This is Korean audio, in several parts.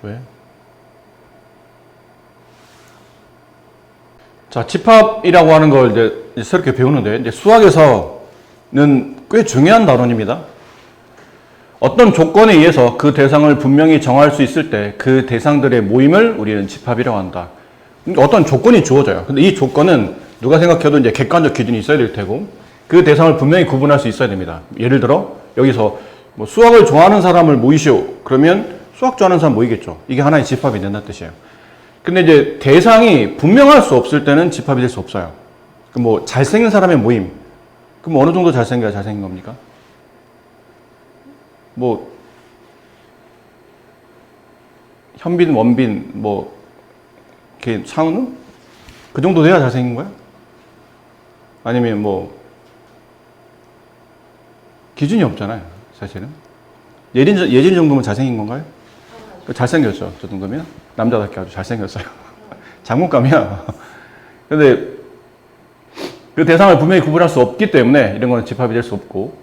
왜? 자, 집합이라고 하는 걸 이제 새롭게 배우는데, 이제 수학에서는 꽤 중요한 단원입니다. 어떤 조건에 의해서 그 대상을 분명히 정할 수 있을 때 그 대상들의 모임을 우리는 집합이라고 한다. 어떤 조건이 주어져요. 근데 이 조건은 누가 생각해도 이제 객관적 기준이 있어야 될 테고, 그 대상을 분명히 구분할 수 있어야 됩니다. 예를 들어, 여기서 뭐 수학을 좋아하는 사람을 모이시오. 그러면 수학 좋아하는 사람 모이겠죠. 이게 하나의 집합이 된다는 뜻이에요. 근데 이제 대상이 분명할 수 없을 때는 집합이 될 수 없어요. 뭐 잘생긴 사람의 모임. 그럼 어느 정도 잘생겨야 잘생긴 겁니까? 뭐 현빈, 원빈, 뭐 이렇게 상우? 그 정도 돼야 잘생긴 거야? 아니면 뭐 기준이 없잖아요, 사실은. 예진 정도면 잘생긴 건가요? 잘생겼죠, 저 정도면. 남자답게 아주 잘생겼어요. 장문감이야. 근데 그 대상을 분명히 구분할 수 없기 때문에 이런 거는 집합이 될 수 없고,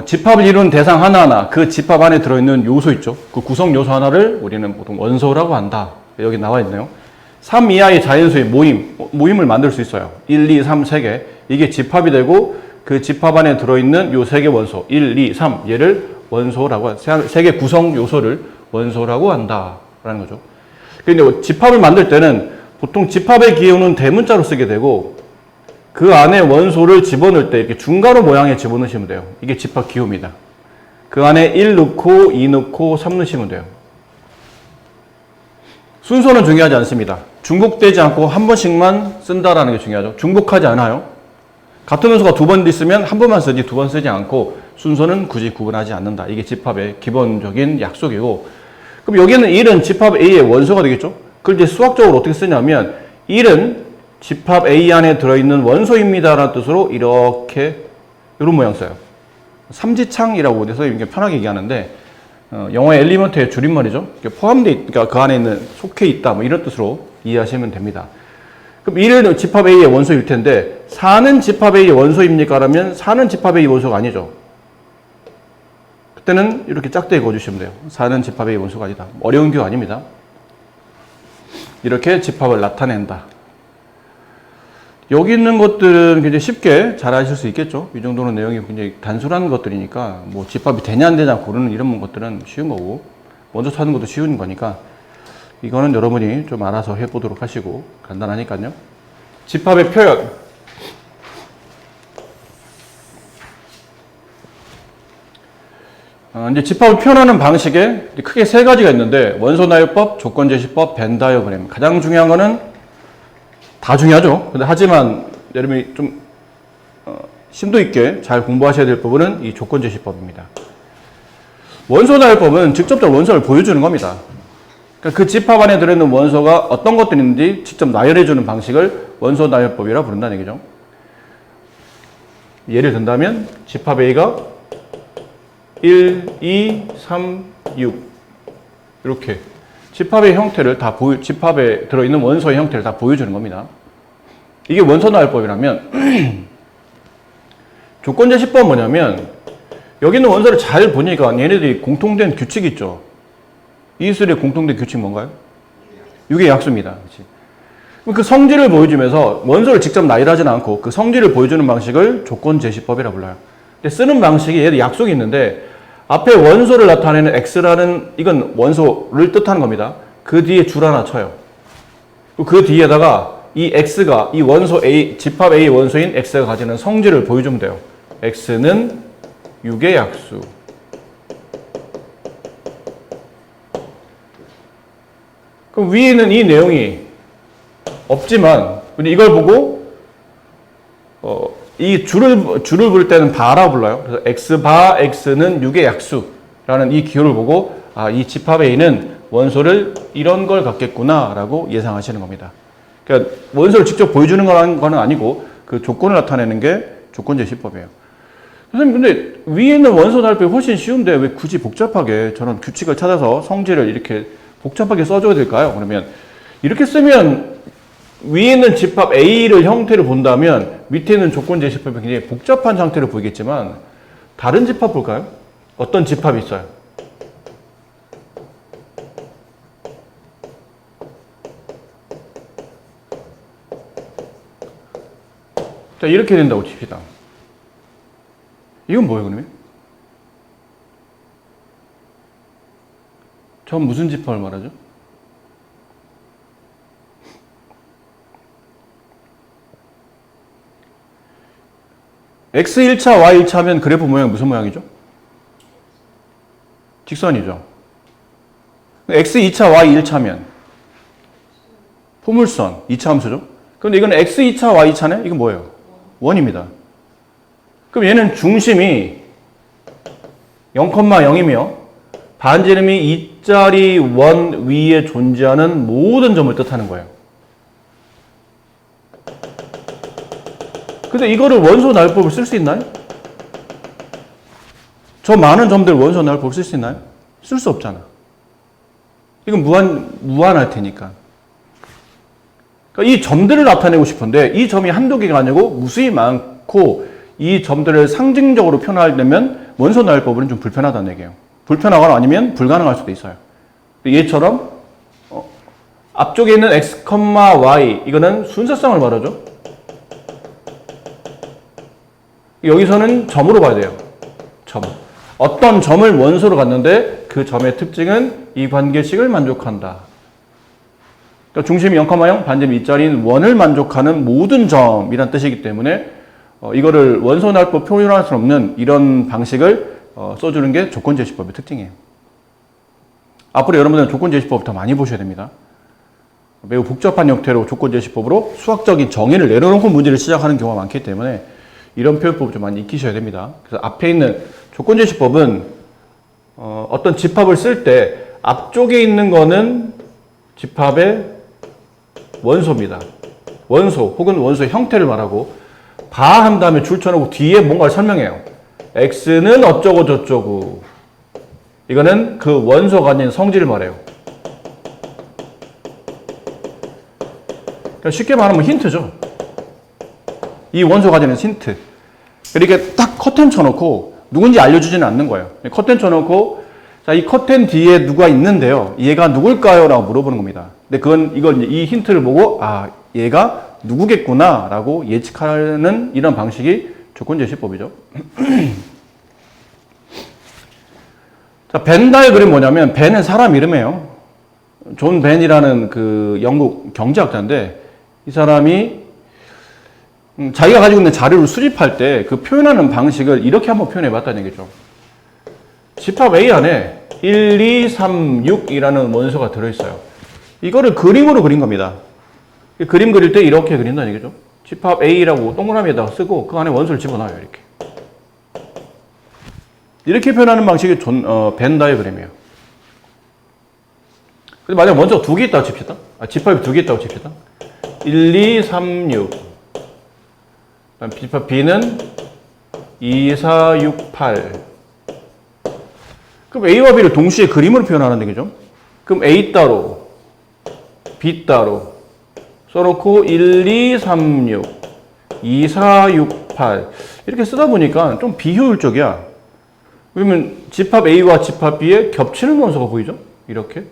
집합을 이루는 대상 하나하나, 그 집합 안에 들어있는 요소 있죠. 그 구성 요소 하나를 우리는 보통 원소라고 한다. 여기 나와 있네요. 3 이하의 자연수의 모임을 만들 수 있어요. 1, 2, 3, 3개. 이게 집합이 되고, 그 집합 안에 들어있는 요 3개 원소, 1, 2, 3, 얘를 원소라고, 3개 구성 요소를 원소라고 한다라는 거죠. 근데 집합을 만들 때는 보통 집합의 기호는 대문자로 쓰게 되고, 그 안에 원소를 집어넣을 때 이렇게 중괄호 모양에 집어넣으시면 돼요. 이게 집합 기호입니다. 그 안에 1 넣고, 2 넣고, 3 넣으시면 돼요. 순서는 중요하지 않습니다. 중복되지 않고 한 번씩만 쓴다라는 게 중요하죠. 중복하지 않아요. 같은 원소가 2번 있으면 한 번만 쓰지 2번 쓰지 않고 순서는 굳이 구분하지 않는다. 이게 집합의 기본적인 약속이고, 그럼 여기는 1은 집합 A의 원소가 되겠죠? 그걸 이제 수학적으로 어떻게 쓰냐면 1은 집합 A 안에 들어있는 원소입니다라는 뜻으로 이렇게 이런 모양 써요. 삼지창이라고 해서 이렇게 편하게 얘기하는데, 영어의 엘리먼트의 줄임말이죠. 그러니까 그 안에 있는 속해 있다 뭐 이런 뜻으로 이해하시면 됩니다. 그럼 1은 집합 A의 원소일 텐데 4는 집합 A의 원소입니까? 라면 4는 집합 A의 원소가 아니죠. 그때는 이렇게 짝대기 그어주시면 돼요. 4는 집합 A의 원소가 아니다. 어려운 규 아닙니다. 이렇게 집합을 나타낸다. 여기 있는 것들은 굉장히 쉽게 잘 하실 수 있겠죠. 이 정도는 내용이 굉장히 단순한 것들이니까 뭐 집합이 되냐 안 되냐 고르는 이런 것들은 쉬운 거고, 먼저 찾는 것도 쉬운 거니까 이거는 여러분이 좀 알아서 해보도록 하시고, 간단하니까요. 집합의 표현. 이제 집합을 표현하는 방식에 크게 3가지가 있는데, 원소나열법, 조건제시법, 벤 다이어그램. 가장 중요한 거는 다 중요하죠. 근데 하지만 여러분이 좀 심도 있게 잘 공부하셔야 될 부분은 이 조건제시법입니다. 원소나열법은 직접적으로 원소를 보여주는 겁니다. 그러니까 그 집합 안에 들어있는 원소가 어떤 것들이 있는지 직접 나열해주는 방식을 원소나열법이라 부른다는 얘기죠. 예를 든다면 집합 A가 1, 2, 3, 6 이렇게 집합의 형태를 다 집합에 들어있는 원소의 형태를 다 보여주는 겁니다. 이게 원소나열법이라면 조건제시법은 뭐냐면, 여기 있는 원소를 잘 보니까 얘네들이 공통된 규칙이 있죠. 이술의 공통된 규칙 뭔가요? 6의 약수입니다. 그렇지? 그 성질을 보여주면서 원소를 직접 나열하지는 않고 그 성질을 보여주는 방식을 조건제시법이라 불러요. 근데 쓰는 방식이 얘들 약속이 있는데, 앞에 원소를 나타내는 X라는, 이건 원소를 뜻하는 겁니다. 그 뒤에 줄 하나 쳐요. 그 뒤에다가 이 X가 이 원소 A, 집합 A 원소인 X가 가지는 성질을 보여주면 돼요. X는 6의 약수. 그럼 위에는 이 내용이 없지만, 이걸 보고, 이 줄을 부를 때는 바라 불러요. 그래서 X바 X는 6의 약수라는 이 기호를 보고, 아, 이 집합 A는 원소를 이런 걸 갖겠구나 라고 예상하시는 겁니다. 그러니까 원소를 직접 보여주는 거는 아니고 그 조건을 나타내는 게 조건제시법이에요. 선생님, 근데 위에 있는 원소 나열법이 훨씬 쉬운데 왜 굳이 복잡하게 저런 규칙을 찾아서 성질을 이렇게 복잡하게 써줘야 될까요? 그러면 이렇게 쓰면 위에 있는 집합 A를 형태를 본다면 밑에 있는 조건제시법이 굉장히 복잡한 상태로 보이겠지만, 다른 집합 볼까요? 어떤 집합이 있어요? 자, 이렇게 된다고 칩시다. 이건 뭐예요, 그러면? 전 무슨 집합을 말하죠? X1차, Y1차 하면 그래프 모양 무슨 모양이죠? 직선이죠. X2차, Y1차면 포물선, 2차 함수죠. 그런데 이건 X2차, Y2차네? 이건 뭐예요? 원입니다. 그럼 얘는 중심이 0,0이며 반지름이 2짜리 원 위에 존재하는 모든 점을 뜻하는 거예요. 근데 이거를 원소 나열법을 쓸 수 있나요? 저 많은 점들 원소 나열법을 쓸 수 있나요? 쓸 수 없잖아. 이건 무한할 테니까. 그러니까 이 점들을 나타내고 싶은데 이 점이 한두 개가 아니고 무수히 많고 이 점들을 상징적으로 표현하려면 원소 나열법은 좀 불편하다는 얘기예요. 불편하거나 아니면 불가능할 수도 있어요. 얘처럼 앞쪽에 있는 x, y 이거는 순서성을 말하죠. 여기서는 점으로 봐야 돼요. 점. 어떤 점을 원소로 갖는데 그 점의 특징은 이 관계식을 만족한다. 그러니까 중심이 0,0, 반지름 2짜리인 원을 만족하는 모든 점이란 뜻이기 때문에 이거를 원소 나열법 표현할 수 없는 이런 방식을 써주는 게 조건제시법의 특징이에요. 앞으로 여러분들은 조건제시법을 더 많이 보셔야 됩니다. 매우 복잡한 형태로 조건제시법으로 수학적인 정의를 내려놓고 문제를 시작하는 경우가 많기 때문에 이런 표현법을 좀 많이 익히셔야 됩니다. 그래서 앞에 있는 조건제시법은 어떤 집합을 쓸 때 앞쪽에 있는 거는 집합의 원소입니다. 원소 혹은 원소의 형태를 말하고 바 한 다음에 줄 쳐놓고 뒤에 뭔가를 설명해요. x는 어쩌고 저쩌고 이거는 그 원소가 가진 성질을 말해요. 그러니까 쉽게 말하면 힌트죠. 이 원소가 가지는 힌트. 이렇게 딱 커튼 쳐놓고 누군지 알려주지는 않는 거예요. 커튼 쳐놓고 자, 이 커튼 뒤에 누가 있는데요. 얘가 누굴까요? 라고 물어보는 겁니다. 근데 이건 이 힌트를 보고 아, 얘가 누구겠구나 라고 예측하는 이런 방식이 조건제시법이죠. 자, 벤 다이어그램이 뭐냐면 벤은 사람 이름이에요. 존 벤이라는 그 영국 경제학자인데 이 사람이 자기가 가지고 있는 자료를 수집할 때 그 표현하는 방식을 이렇게 한번 표현해 봤다는 얘기죠. 집합 A 안에 1, 2, 3, 6이라는 원소가 들어있어요. 이거를 그림으로 그린 겁니다. 그림 그릴 때 이렇게 그린다는 얘기죠. 집합 A라고 동그라미에다가 쓰고 그 안에 원소를 집어넣어요. 이렇게 표현하는 방식이 벤 다이어그램이에요. 근데 만약 원소가 두 개 있다고 칩시다. 집합이 두 개 있다고 칩시다. 1, 2, 3, 6. 집합 B는 2, 4, 6, 8. 그럼 A와 B를 동시에 그림으로 표현하는 얘기죠. 그럼 A 따로, B 따로 써놓고 1, 2, 3, 6, 2, 4, 6, 8 이렇게 쓰다 보니까 좀 비효율적이야. 그러면 집합 A와 집합 B에 겹치는 원소가 보이죠? 이렇게.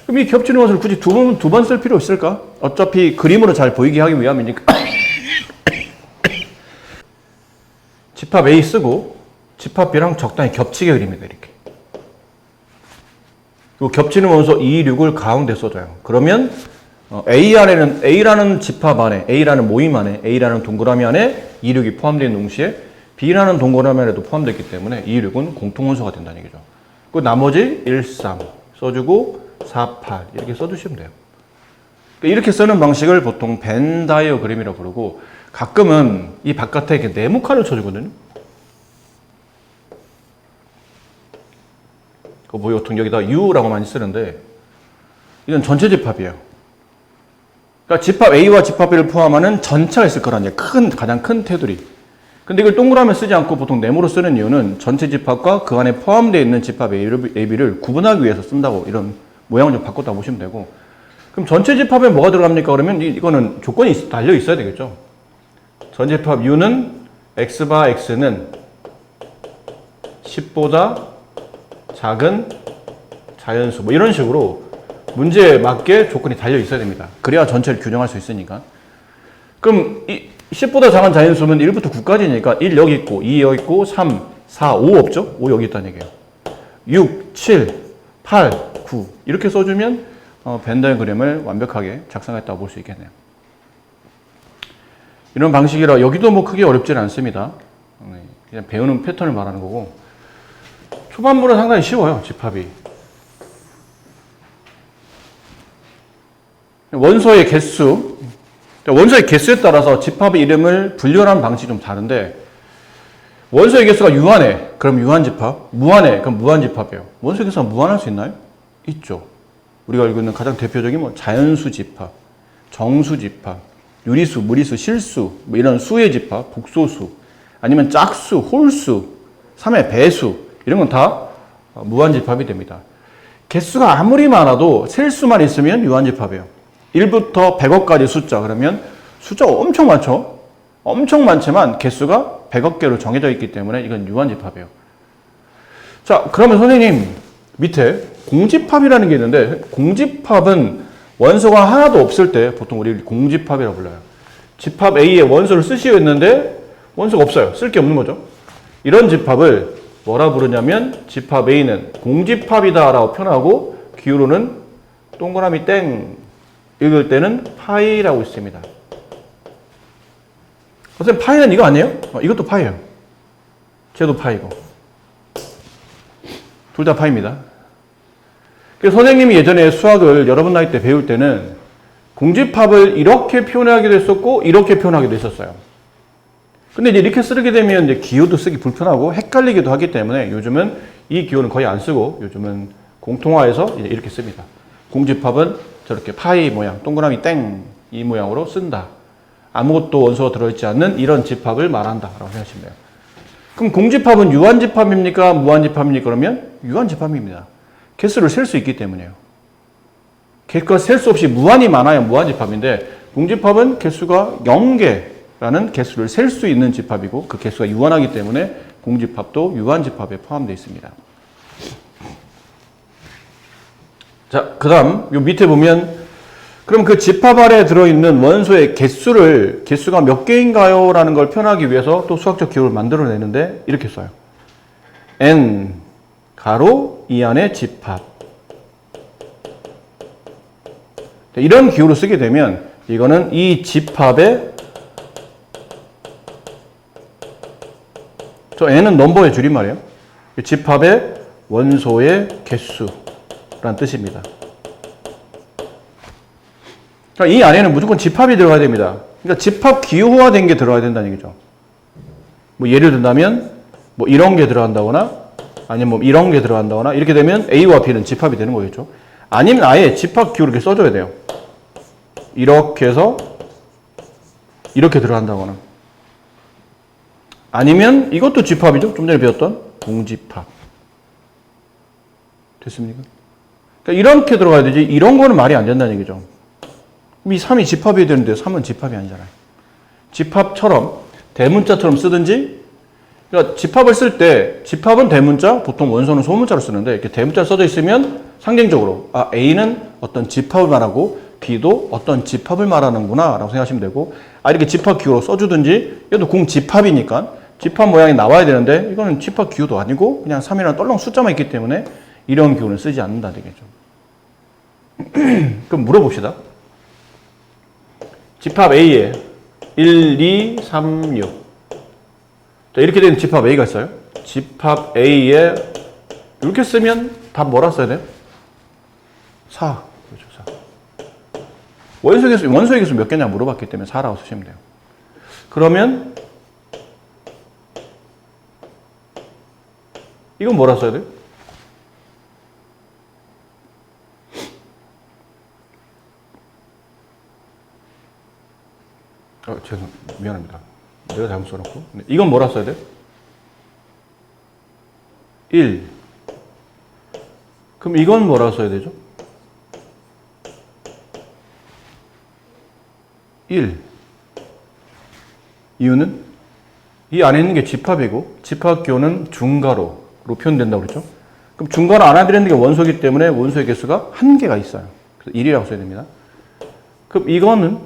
그럼 이 겹치는 원소를 굳이 두 번 쓸 필요 있을까? 어차피 그림으로 잘 보이게 하기 위함이니까. 집합 A 쓰고 집합 B랑 적당히 겹치게 그립니다. 이렇게. 그리고 겹치는 원소 2, 6을 가운데 써줘요. 그러면 A라는 집합 안에, A라는 모임 안에, A라는 동그라미 안에 2, 6이 포함되어 있는 동시에 B라는 동그라미 안에도 포함되어 있기 때문에 2, 6은 공통원소가 된다는 얘기죠. 그 나머지 1, 3 써주고 4, 8 이렇게 써주시면 돼요. 이렇게 쓰는 방식을 보통 벤 다이어그램이라고 부르고 가끔은 이 바깥에 이렇게 네모칸을 쳐주거든요. 보통 여기다 U라고 많이 쓰는데 이건 전체 집합이에요. 그러니까 집합 A와 집합 B를 포함하는 전체가 있을 거라는 가장 큰 테두리. 근데 이걸 동그라미 쓰지 않고 보통 네모로 쓰는 이유는 전체 집합과 그 안에 포함되어 있는 집합 AB를 구분하기 위해서 쓴다고 이런 모양을 좀 바꿨다 보시면 되고 그럼 전체 집합에 뭐가 들어갑니까? 그러면 이거는 조건이 달려 있어야 되겠죠. 전체 집합 U는 X바 X는 10보다 작은 자연수 뭐 이런 식으로 문제에 맞게 조건이 달려 있어야 됩니다. 그래야 전체를 규정할 수 있으니까. 그럼 10보다 작은 자연수는 1부터 9까지니까 1 여기 있고 2 여기 있고 3, 4, 5 없죠? 5 여기 있다는 얘기예요. 6, 7, 8, 9 이렇게 써주면 벤 다이어그램을 완벽하게 작성했다고 볼 수 있겠네요. 이런 방식이라 여기도 뭐 크게 어렵지는 않습니다. 그냥 배우는 패턴을 말하는 거고 초반부는 상당히 쉬워요. 집합이. 원소의 개수 원소의 개수에 따라서 집합의 이름을 분류하는 방식이 좀 다른데 원소의 개수가 유한해. 그럼 유한집합. 무한해. 그럼 무한집합이에요. 원소의 개수가 무한할 수 있나요? 있죠. 우리가 알고 있는 가장 대표적인 뭐 자연수 집합, 정수 집합, 유리수, 무리수, 실수 뭐 이런 수의 집합, 복소수 아니면 짝수, 홀수, 3의 배수 이런 건 다 무한집합이 됩니다. 개수가 아무리 많아도 셀 수만 있으면 유한집합이에요. 1부터 100억까지 숫자 그러면 숫자가 엄청 많죠. 엄청 많지만 개수가 100억 개로 정해져 있기 때문에 이건 유한집합이에요. 자, 그러면 선생님 밑에 공집합이라는 게 있는데 공집합은 원소가 하나도 없을 때 보통 우리 공집합이라고 불러요. 집합 A에 원소를 쓰시오 했는데 원소가 없어요. 쓸 게 없는 거죠. 이런 집합을 뭐라 부르냐면 집합 A는 공집합이다 라고 표현하고 기호로는 동그라미 땡 읽을 때는 파이라고 있습니다. 선생님 파이는 이거 아니에요? 이것도 파이예요. 쟤도 파이고. 둘 다 파이입니다. 그래서 선생님이 예전에 수학을 여러분 나이 때 배울 때는 공집합을 이렇게 표현하기도 했었고 이렇게 표현하기도 했었어요. 근데 이제 이렇게 쓰게 되면 이제 기호도 쓰기 불편하고 헷갈리기도 하기 때문에 요즘은 이 기호는 거의 안 쓰고 요즘은 공통화해서 이제 이렇게 씁니다. 공집합은 저렇게 파이 모양, 동그라미 땡 이 모양으로 쓴다. 아무것도 원소가 들어있지 않는 이런 집합을 말한다 라고 생각하시면 돼요. 그럼 공집합은 유한집합입니까? 무한집합입니까? 그러면 유한집합입니다. 개수를 셀 수 있기 때문이에요. 개수가 셀 수 없이 무한이 많아야 무한집합인데 공집합은 개수가 0개라는 개수를 셀 수 있는 집합이고 그 개수가 유한하기 때문에 공집합도 유한집합에 포함되어 있습니다. 자, 그 다음 요 밑에 보면 그럼 그 집합 아래에 들어있는 원소의 개수가 몇 개인가요? 라는 걸 표현하기 위해서 또 수학적 기호를 만들어내는데 이렇게 써요. n 가로 이 안의 집합. 이런 기호를 쓰게 되면 이거는 이 집합의 저 n은 넘버의 줄임말이에요. 집합의 원소의 개수라는 뜻입니다. 그러니까 이 안에는 무조건 집합이 들어가야 됩니다. 그러니까 집합 기호화된 게 들어가야 된다는 얘기죠. 뭐 예를 든다면 뭐 이런 게 들어간다거나 아니면 뭐 이런 게 들어간다거나 이렇게 되면 A와 B는 집합이 되는 거겠죠. 아니면 아예 집합 기호를 이렇게 써줘야 돼요. 이렇게 해서 이렇게 들어간다거나 아니면 이것도 집합이죠. 좀 전에 배웠던 공집합. 됐습니까? 그러니까 이렇게 들어가야 되지 이런 거는 말이 안 된다는 얘기죠. 이 3이 집합이 되는데 3은 집합이 아니잖아요. 집합처럼 대문자처럼 쓰든지 그러니까 집합을 쓸 때 집합은 대문자, 보통 원소는 소문자로 쓰는데 이렇게 대문자 써져 있으면 상징적으로 A는 어떤 집합을 말하고 B도 어떤 집합을 말하는구나 라고 생각하시면 되고 이렇게 집합 기호로 써주든지 얘도 공집합이니까 집합 모양이 나와야 되는데 이거는 집합 기호도 아니고 그냥 3이라는 떨렁 숫자만 있기 때문에 이런 기호는 쓰지 않는다 되겠죠. 그럼 물어봅시다. 집합 A에 1, 2, 3, 6. 자, 이렇게 된 집합 A가 있어요. 집합 A에 이렇게 쓰면 답 뭐라 써야 돼요? 4. 그렇죠, 4. 원소의 개수 몇 개냐 물어봤기 때문에 4라고 쓰시면 돼요. 그러면 이건 뭐라 써야 돼요? 미안합니다. 내가 잘못 써놓고. 이건 뭐라 써야 돼? 1. 그럼 이건 뭐라 써야 되죠? 1. 이유는 이 안에 있는 게 집합이고 집합 기호는 중괄호로 표현된다고 그랬죠? 그럼 중괄호 안에 들어있는 게 원소이기 때문에 원소의 개수가 한 개가 있어요. 그래서 1이라고 써야 됩니다. 그럼 이거는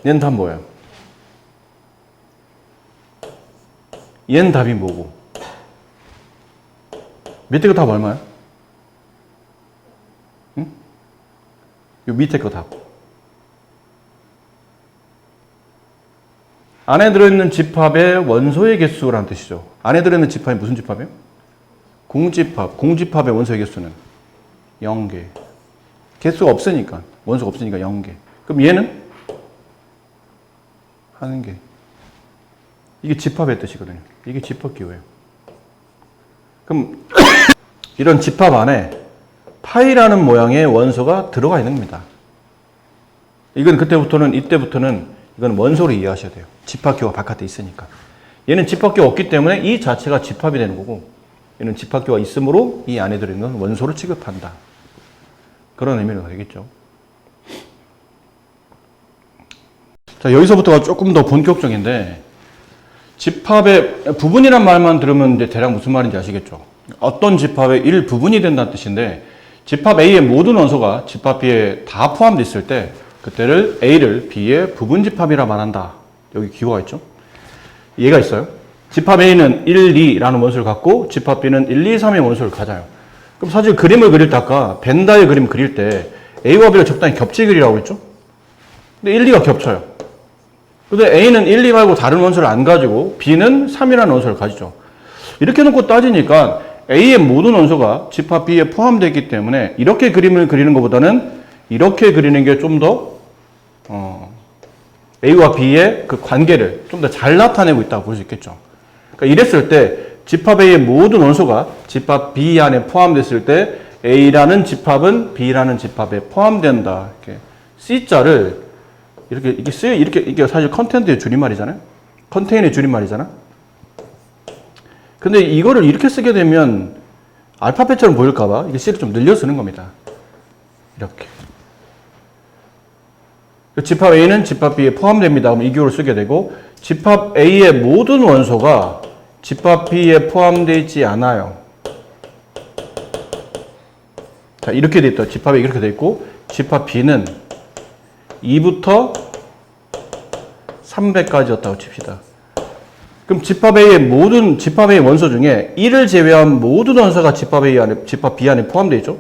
얘는 답 뭐예요? 얘는 답이 뭐고? 밑에 거 답 얼마야? 응? 요 밑에 거 답. 안에 들어있는 집합의 원소의 개수라는 뜻이죠. 안에 들어있는 집합이 무슨 집합이에요? 공집합. 공집합의 원소의 개수는 0개. 개수가 없으니까. 원소가 없으니까 0개. 그럼 얘는? 1개. 이게 집합의 뜻이거든요. 이게 집합기호예요. 그럼 이런 집합 안에 파이라는 모양의 원소가 들어가 있는 겁니다. 이건 이때부터는 이건 원소로 이해하셔야 돼요. 집합기호가 바깥에 있으니까. 얘는 집합기호가 없기 때문에 이 자체가 집합이 되는 거고, 얘는 집합기호가 있으므로 이 안에 들어있는 원소를 취급한다. 그런 의미로 되겠죠. 자, 여기서부터가 조금 더 본격적인데, 집합의 부분이란 말만 들으면 이제 대략 무슨 말인지 아시겠죠? 어떤 집합의 일부분이 된다는 뜻인데, 집합 A의 모든 원소가 집합 B에 다 포함되어 있을 때, 그때를 A를 B의 부분집합이라 말한다. 여기 기호가 있죠? 얘가 있어요. 집합 A는 1, 2라는 원소를 갖고 집합 B는 1, 2, 3의 원소를 가져요. 그럼 사실 그림을 그릴 때 아까 벤다의 그림 그릴 때 A와 B가 적당히 겹치게 그리라고 했죠? 근데 1, 2가 겹쳐요. 근데 A는 1, 2 말고 다른 원소를 안 가지고 B는 3이라는 원소를 가지죠. 이렇게 놓고 따지니까 A의 모든 원소가 집합 B에 포함되어 있기 때문에 이렇게 그림을 그리는 것보다는 이렇게 그리는 게 좀 더 A와 B의 그 관계를 좀 더 잘 나타내고 있다고 볼 수 있겠죠. 그러니까 이랬을 때 집합 A의 모든 원소가 집합 B 안에 포함됐을 때 A라는 집합은 B라는 집합에 포함된다. 이렇게 C자를 이게 사실 컨텐츠의 줄임말이잖아요. 컨테인의 줄임말이잖아. 근데 이거를 이렇게 쓰게 되면 알파벳처럼 보일까봐 이게 C를 좀 늘려 쓰는 겁니다. 이렇게. 집합 A는 집합 B에 포함됩니다. 그럼 이 기호를 쓰게 되고, 집합 A의 모든 원소가 집합 B에 포함되어 있지 않아요. 자, 이렇게 돼 있다. 집합 A 이렇게 돼 있고, 집합 B는 2부터 300까지였다고 칩시다. 그럼 집합 A의 원소 중에 1을 제외한 모든 원소가 집합 B 안에 포함되어 있죠.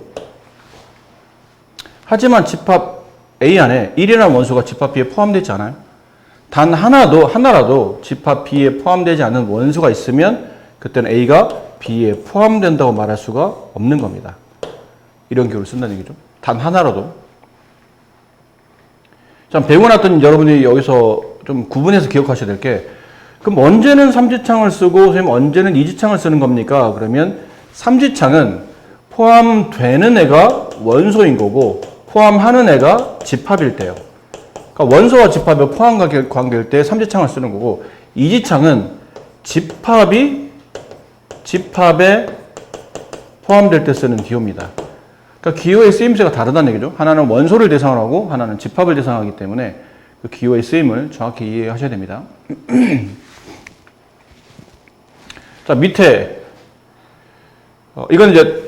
하지만 집합 A 안에 1이라는 원소가 집합 B에 포함되지 않아요. 단 하나라도 집합 B에 포함되지 않은 원소가 있으면 그때는 A가 B에 포함된다고 말할 수가 없는 겁니다. 이런 기호를 쓴다는 얘기죠. 단 하나라도. 자, 배우고 났더니 여러분이 여기서 좀 구분해서 기억하셔야 될 게, 그럼 언제는 삼지창을 쓰고 선생님 언제는 이지창을 쓰는 겁니까? 그러면 삼지창은 포함되는 애가 원소인 거고 포함하는 애가 집합일 때요. 그러니까 원소와 집합의 포함 관계일 때 삼지창을 쓰는 거고, 이지창은 집합에 포함될 때 쓰는 기호입니다. 그러니까 기호의 쓰임새가 다르다는 얘기죠. 하나는 원소를 대상으로 하고 하나는 집합을 대상으로 하기 때문에 그 기호의 쓰임을 정확히 이해하셔야 됩니다. 자, 밑에 이건 이제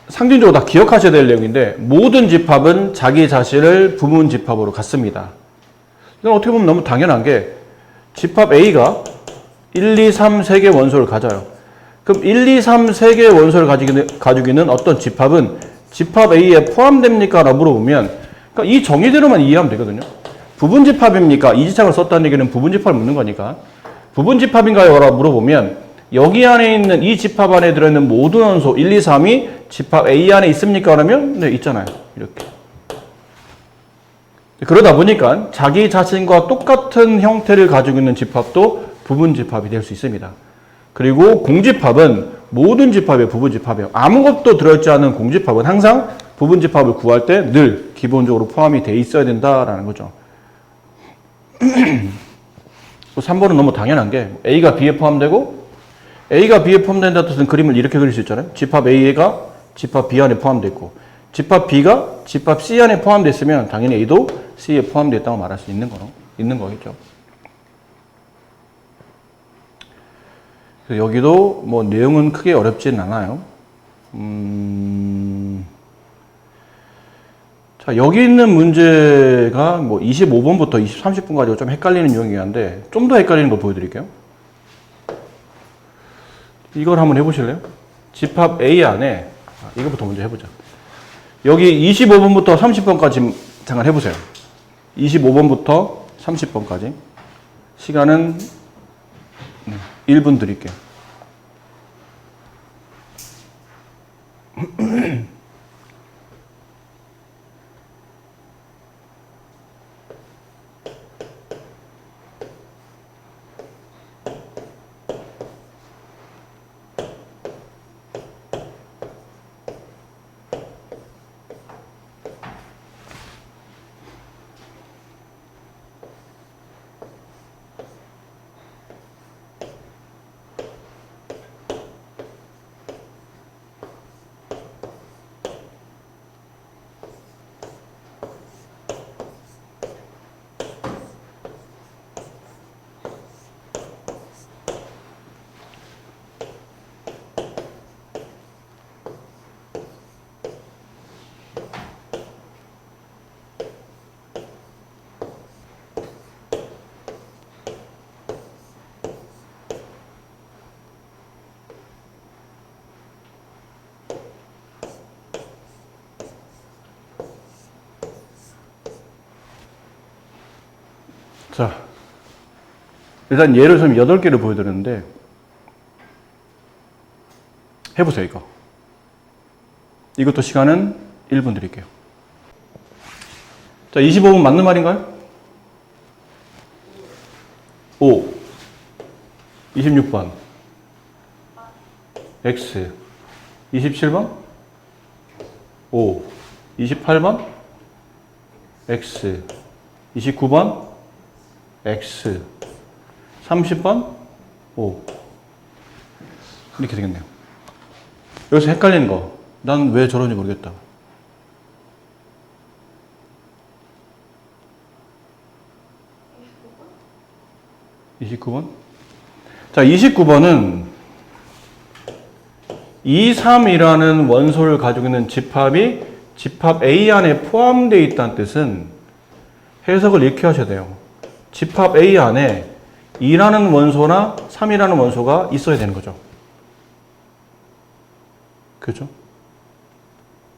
상징적으로 다 기억하셔야 될 내용인데, 모든 집합은 자기 자신을 부분 집합으로 갖습니다. 이건 어떻게 보면 너무 당연한 게, 집합 A가 1, 2, 3, 3개의 원소를 가져요. 그럼 1, 2, 3, 3개의 원소를 가지고 있는 어떤 집합은 집합 A에 포함됩니까? 라고 물어보면, 그러니까 이 정의대로만 이해하면 되거든요. 부분 집합입니까? 이지창을 썼다는 얘기는 부분 집합을 묻는 거니까. 부분 집합인가요? 라고 물어보면, 여기 안에 있는 이 집합 안에 들어있는 모든 원소 1, 2, 3이 집합 A 안에 있습니까? 그러면 네, 있잖아요. 이렇게. 그러다 보니까 자기 자신과 똑같은 형태를 가지고 있는 집합도 부분 집합이 될 수 있습니다. 그리고 공집합은 모든 집합의 부분 집합이에요. 아무것도 들어있지 않은 공집합은 항상 부분 집합을 구할 때 늘 기본적으로 포함이 돼 있어야 된다라는 거죠. 3번은 너무 당연한 게, A가 B에 포함되고 A가 B에 포함된다는 뜻은 그림을 이렇게 그릴 수 있잖아요. 집합 A가 집합 B 안에 포함되어 있고, 집합 B가 집합 C 안에 포함되어 있으면 당연히 A도 C에 포함되어 있다고 말할 수 있는 거겠죠. 여기도 뭐 내용은 크게 어렵지는 않아요. 자, 여기 있는 문제가 뭐 25번부터 30번까지가 좀 헷갈리는 유형이긴 한데, 좀 더 헷갈리는 거 보여드릴게요. 이걸 한번 해보실래요? 집합 A 안에, 이거부터 먼저 해보자. 여기 25번부터 30번까지 잠깐 해보세요. 25번부터 30번까지. 시간은 1분 드릴게요. 자, 일단 예를 좀 8개를 보여드렸는데, 해보세요, 이거. 이것도 시간은 1분 드릴게요. 자, 25분 맞는 말인가요? 5, 26번, X, 27번, 5, 28번, X, 29번, X, 30번, O. 이렇게 되겠네요. 여기서 헷갈리는 거. 난 왜 저런지 모르겠다. (29번) 자, 29번은 2, 3이라는 원소를 가지고 있는 집합이 집합 A 안에 포함되어 있다는 뜻은 해석을 이렇게 하셔야 돼요. 집합 A 안에 2라는 원소나 3이라는 원소가 있어야 되는 거죠. 그렇죠?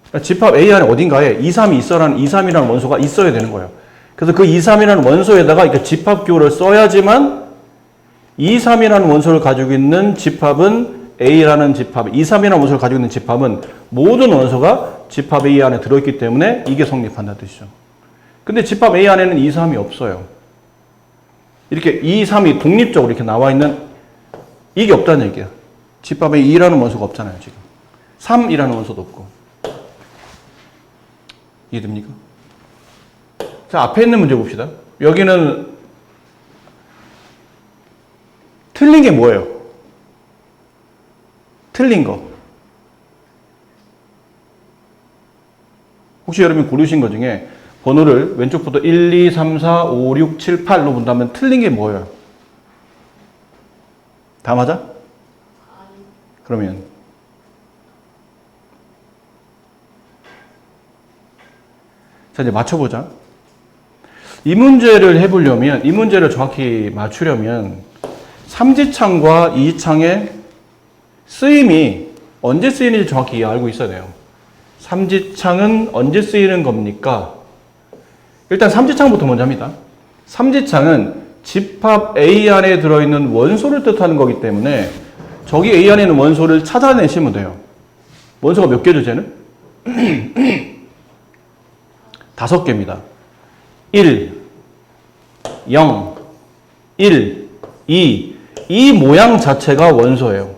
그러니까 집합 A 안에 어딘가에 2, 3이 있어라는 2, 3이라는 원소가 있어야 되는 거예요. 그래서 그 2, 3이라는 원소에다가 이렇게 집합 기호를 써야지만 2, 3이라는 원소를 가지고 있는 집합은 A라는 집합, 2, 3이라는 원소를 가지고 있는 집합은 모든 원소가 집합 A 안에 들어있기 때문에 이게 성립한다는 뜻이죠. 근데 집합 A 안에는 2, 3이 없어요. 이렇게 2, 3이 독립적으로 이렇게 나와 있는 이게 없다는 얘기야. 집합에 2라는 원소가 없잖아요, 지금. 3이라는 원소도 없고. 이해됩니까? 자, 앞에 있는 문제 봅시다. 여기는 틀린 게 뭐예요? 틀린 거. 혹시 여러분 고르신 것 중에 번호를 왼쪽부터 1, 2, 3, 4, 5, 6, 7, 8로 본다면 틀린 게 뭐예요? 다 맞아? 그러면 자, 이제 맞춰보자. 이 문제를 해보려면, 이 문제를 정확히 맞추려면 삼지창과 이지창의 쓰임이 언제 쓰이는지 정확히 알고 있어야 돼요. 삼지창은 언제 쓰이는 겁니까? 일단 삼지창부터 먼저 합니다. 삼지창은 집합 A 안에 들어있는 원소를 뜻하는 거기 때문에 저기 A 안에 있는 원소를 찾아내시면 돼요. 원소가 몇 개죠, 쟤는? 5개입니다. 1, 0, 1, 2. 이 모양 자체가 원소예요.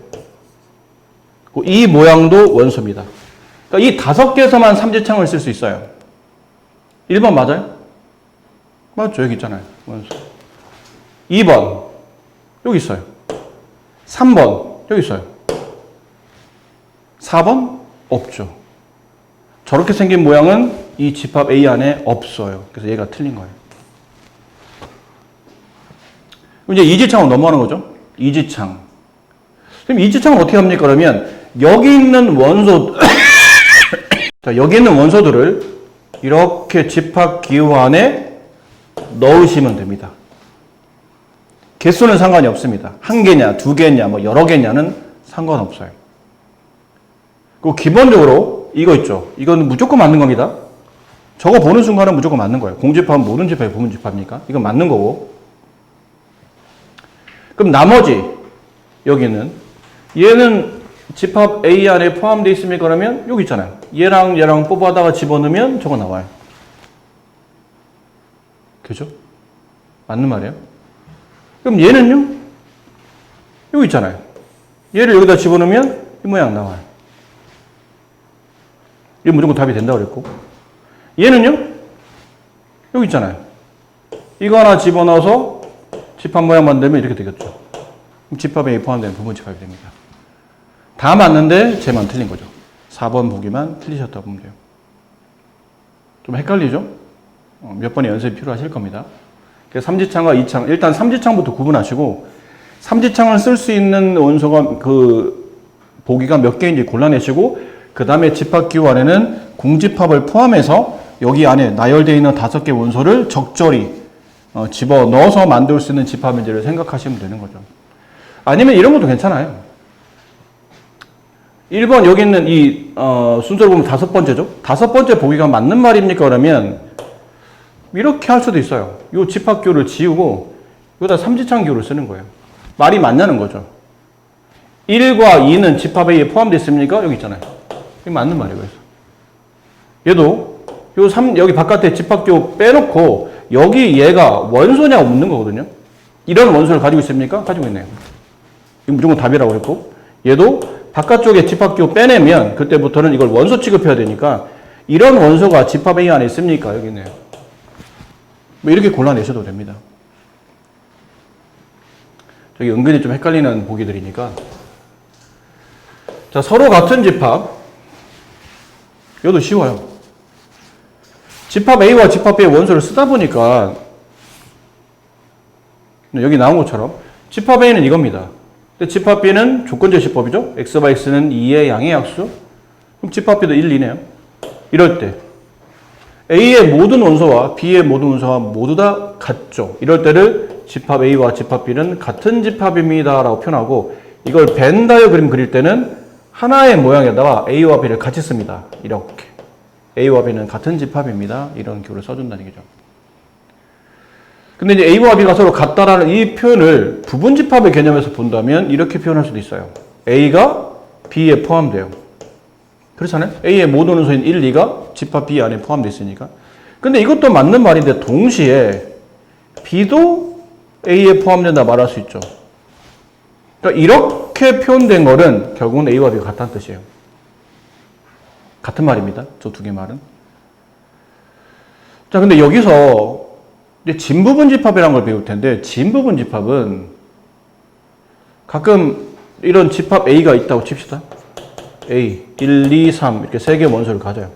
이 모양도 원소입니다. 그러니까 이 5개에서만 삼지창을 쓸 수 있어요. 1번 맞아요? 맞죠? 여기 있잖아요. 원소. 2번. 여기 있어요. 3번. 여기 있어요. 4번? 없죠. 저렇게 생긴 모양은 이 집합 A 안에 없어요. 그래서 얘가 틀린 거예요. 이제 이지창으로 넘어가는 거죠. 이지창. 그럼 이지창은 어떻게 합니까? 그러면 여기 있는 원소, 자, 여기 있는 원소들을 이렇게 집합기호 안에 넣으시면 됩니다. 개수는 상관이 없습니다. 한 개냐, 두 개냐, 뭐 여러 개냐는 상관없어요. 그리고 기본적으로 이거 있죠. 이건 무조건 맞는 겁니다. 저거 보는 순간은 무조건 맞는 거예요. 공집합은 모든 집합이 부분집합입니까? 이건 맞는 거고. 그럼 나머지 여기는 얘는 집합 A 안에 포함되어 있습니까? 그러면 여기 있잖아요. 얘랑 얘랑 뽑아다가 집어넣으면 저거 나와요. 그죠? 맞는 말이에요. 그럼 얘는요? 여기 있잖아요. 얘를 여기다 집어넣으면 이 모양 나와요. 이거 무조건 답이 된다고 그랬고. 얘는요? 여기 있잖아요. 이거 하나 집어넣어서 집합 모양 만들면 이렇게 되겠죠. 그럼 집합에 포함되는 부분 집합이 됩니다. 다 맞는데 쟤만 틀린 거죠. 4번 보기만 틀리셨다고 보면 돼요. 좀 헷갈리죠? 몇 번의 연습이 필요하실 겁니다. 삼지창과 이창, 일단 삼지창부터 구분하시고 삼지창을 쓸 수 있는 원소가 그 보기가 몇 개인지 골라내시고 그 다음에 집합기호 안에는 공집합을 포함해서 여기 안에 나열되어 있는 5개 원소를 적절히 집어넣어서 만들 수 있는 집합인지를 생각하시면 되는 거죠. 아니면 이런 것도 괜찮아요. 1번 여기 있는 이 순서를 보면 5번째죠. 5번째 보기가 맞는 말입니까? 그러면 이렇게 할 수도 있어요. 이 집합기호를 지우고 여기다 삼지창기호를 쓰는 거예요. 말이 맞냐는 거죠. 1과 2는 집합 A에 포함되어 있습니까? 여기 있잖아요. 이게 맞는 말이에요. 그래서 얘도 여기 바깥에 집합기호 빼놓고 여기 얘가 원소냐 없는 거거든요. 이런 원소를 가지고 있습니까? 가지고 있네요. 이거 무조건 답이라고 했고 얘도 바깥쪽에 집합기호 빼내면 그때부터는 이걸 원소 취급해야 되니까 이런 원소가 집합 A 안에 있습니까? 여기 있네요. 뭐 이렇게 골라내셔도 됩니다. 저기 은근히 좀 헷갈리는 보기들이니까. 자, 서로 같은 집합. 이것도 쉬워요. 집합 A와 집합 B의 원소를 쓰다 보니까 여기 나온 것처럼 집합 A는 이겁니다. 근데 집합 B는 조건제시법이죠. X와 X는 2의 양의 약수. 그럼 집합 B도 1, 2네요. 이럴 때 A의 모든 원소와 B의 모든 원소가 모두 다 같죠. 이럴 때를 집합 A와 집합 B는 같은 집합입니다 라고 표현하고 이걸 벤 다이어그램 그릴 때는 하나의 모양에다가 A와 B를 같이 씁니다. 이렇게. A와 B는 같은 집합입니다. 이런 기호를 써준다는 얘기죠. 근데 이제 A와 B가 서로 같다라는 이 표현을 부분 집합의 개념에서 본다면 이렇게 표현할 수도 있어요. A가 B에 포함돼요. 그렇잖아요. A의 모든 원소인 1, 2가 집합 B 안에 포함되어 있으니까. 근데 이것도 맞는 말인데 동시에 B도 A에 포함된다 말할 수 있죠. 그러니까 이렇게 표현된 거는 결국은 A와 B가 같다는 뜻이에요. 같은 말입니다. 저 두 개 말은. 자, 근데 여기서 이제 진부분 집합이라는 걸 배울 텐데 진부분 집합은 가끔 이런 집합 A가 있다고 칩시다. A, 1, 2, 3 이렇게 3개의 원소를 가져요.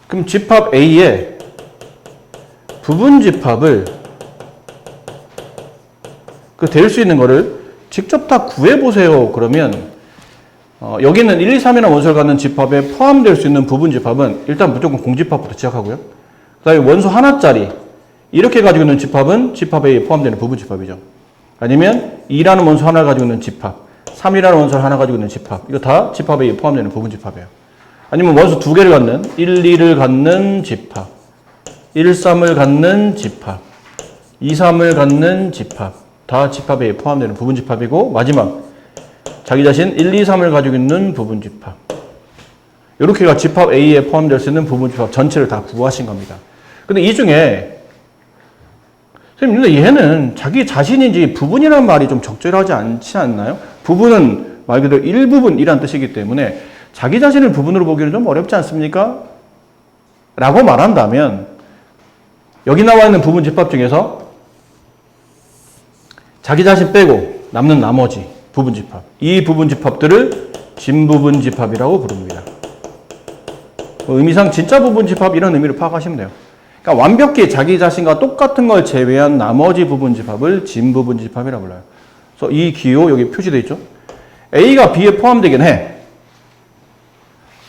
그럼 집합 A에 부분 집합을 될 수 있는 거를 직접 다 구해보세요. 그러면 여기는 1, 2, 3이라는 원소를 갖는 집합에 포함될 수 있는 부분 집합은 일단 무조건 공집합부터 시작하고요. 그 다음에 원소 하나짜리 이렇게 가지고 있는 집합은 집합 A에 포함되는 부분 집합이죠. 아니면 2라는 원소 하나 가지고 있는 집합, 3이라는 원소를 하나 가지고 있는 집합. 이거 다 집합 A에 포함되는 부분 집합이에요. 아니면 원소 2개를 갖는 1, 2를 갖는 집합, 1, 3을 갖는 집합, 2, 3을 갖는 집합. 다 집합 A에 포함되는 부분 집합이고 마지막 자기 자신 1, 2, 3을 가지고 있는 부분 집합. 이렇게가 집합 A에 포함될 수 있는 부분 집합 전체를 다 구하신 겁니다. 근데 이 중에 선생님, 근데 얘는 자기 자신인지 부분이라는 말이 좀 적절하지 않지 않나요? 부분은 말 그대로 일부분이란 뜻이기 때문에 자기 자신을 부분으로 보기는 좀 어렵지 않습니까? 라고 말한다면 여기 나와 있는 부분 집합 중에서 자기 자신 빼고 남는 나머지 부분 집합, 이 부분 집합들을 진부분 집합이라고 부릅니다. 의미상 진짜 부분 집합 이런 의미로 파악하시면 돼요. 그러니까 완벽히 자기 자신과 똑같은 걸 제외한 나머지 부분 집합을 진부분 집합이라고 불러요. 그래서 이 기호 여기 표시되어 있죠. A가 B에 포함되긴 해.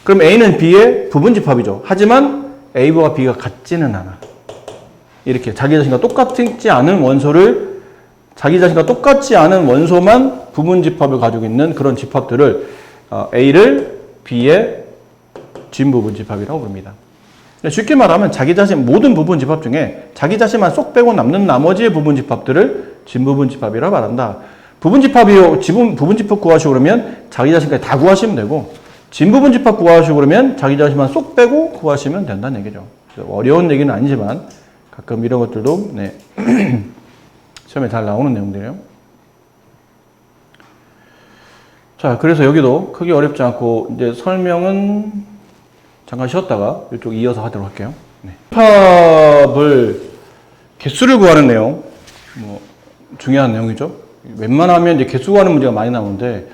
그럼 A는 B의 부분 집합이죠. 하지만 A와 B가 같지는 않아. 이렇게 자기 자신과 똑같지 않은 원소를 자기 자신과 똑같지 않은 원소만 부분 집합을 가지고 있는 그런 집합들을 A를 B의 진 부분 집합이라고 부릅니다. 쉽게 말하면 자기 자신 모든 부분 집합 중에 자기 자신만 쏙 빼고 남는 나머지의 부분 집합들을 진 부분 집합이라고 말한다. 부분 집합이요, 부분 집합 구하시고 그러면 자기 자신까지 다 구하시면 되고, 진 부분 집합 구하시고 그러면 자기 자신만 쏙 빼고 구하시면 된다는 얘기죠. 어려운 얘기는 아니지만 가끔 이런 것들도 네. 시험에 잘 나오는 내용들이에요. 자, 그래서 여기도 크게 어렵지 않고 이제 설명은 잠깐 쉬었다가 이쪽 이어서 하도록 할게요. 네. 집합을 개수를 구하는 내용, 중요한 내용이죠. 웬만하면 이제 개수 구하는 문제가 많이 나오는데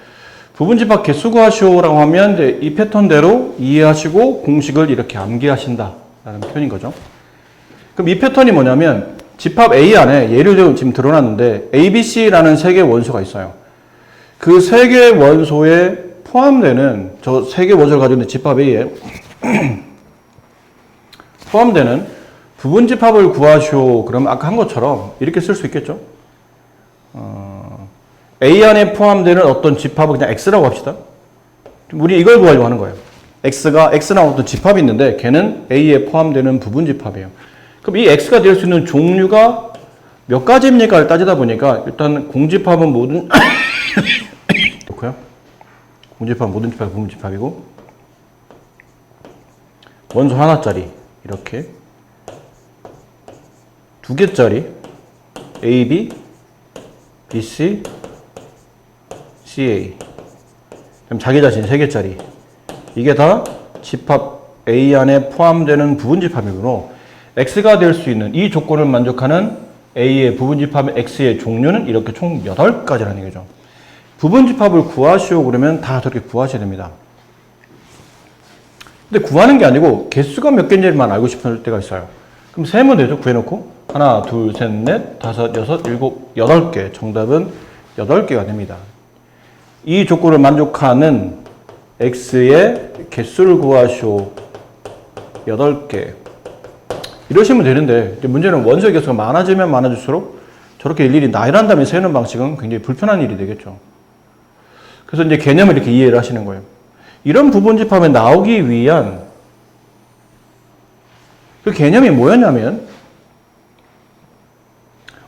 부분 집합 개수 구하시오라고 하면 이제 이 패턴대로 이해하시고 공식을 이렇게 암기하신다라는 표현인 거죠. 그럼 이 패턴이 뭐냐면 집합 A 안에 예를 들어 지금 드러났는데 A, B, C라는 세 개의 원소가 있어요. 그 세 개의 원소에 포함되는 저 세 개의 원소를 가지고 있는 집합 A에 포함되는 부분 집합을 구하시오. 그러면 아까 한 것처럼 이렇게 쓸 수 있겠죠. A 안에 포함되는 어떤 집합을 그냥 X라고 합시다. 우리 이걸 구하려고 하는 거예요. X라는 어떤 집합이 있는데 걔는 A에 포함되는 부분 집합이에요. 그럼 이 X가 될 수 있는 종류가 몇 가지입니까를 따지다 보니까 일단 공집합은 모든 그렇고요. 공집합은 모든 집합이 부분 집합이고 원소 하나짜리 이렇게 두 개짜리 AB, BC, CA 그럼 자기 자신 세 개짜리 이게 다 집합 A 안에 포함되는 부분 집합이므로 X가 될 수 있는 이 조건을 만족하는 A의 부분 집합 X의 종류는 이렇게 총 8가지라는 얘기죠. 부분 집합을 구하시오 그러면 다 저렇게 구하셔야 됩니다. 근데 구하는 게 아니고 개수가 몇 개인지만 알고 싶을 때가 있어요. 그럼 세면 되죠. 구해놓고 하나, 둘, 셋, 넷, 다섯, 여섯, 일곱, 8개. 정답은 8개가 됩니다. 이 조건을 만족하는 X의 개수를 구하시오. 8개. 이러시면 되는데 이제 문제는 원소의 개수가 많아지면 많아질수록 저렇게 일일이 나열한 다음에 세는 방식은 굉장히 불편한 일이 되겠죠. 그래서 이제 개념을 이렇게 이해를 하시는 거예요. 이런 부분 집합에 나오기 위한 그 개념이 뭐였냐면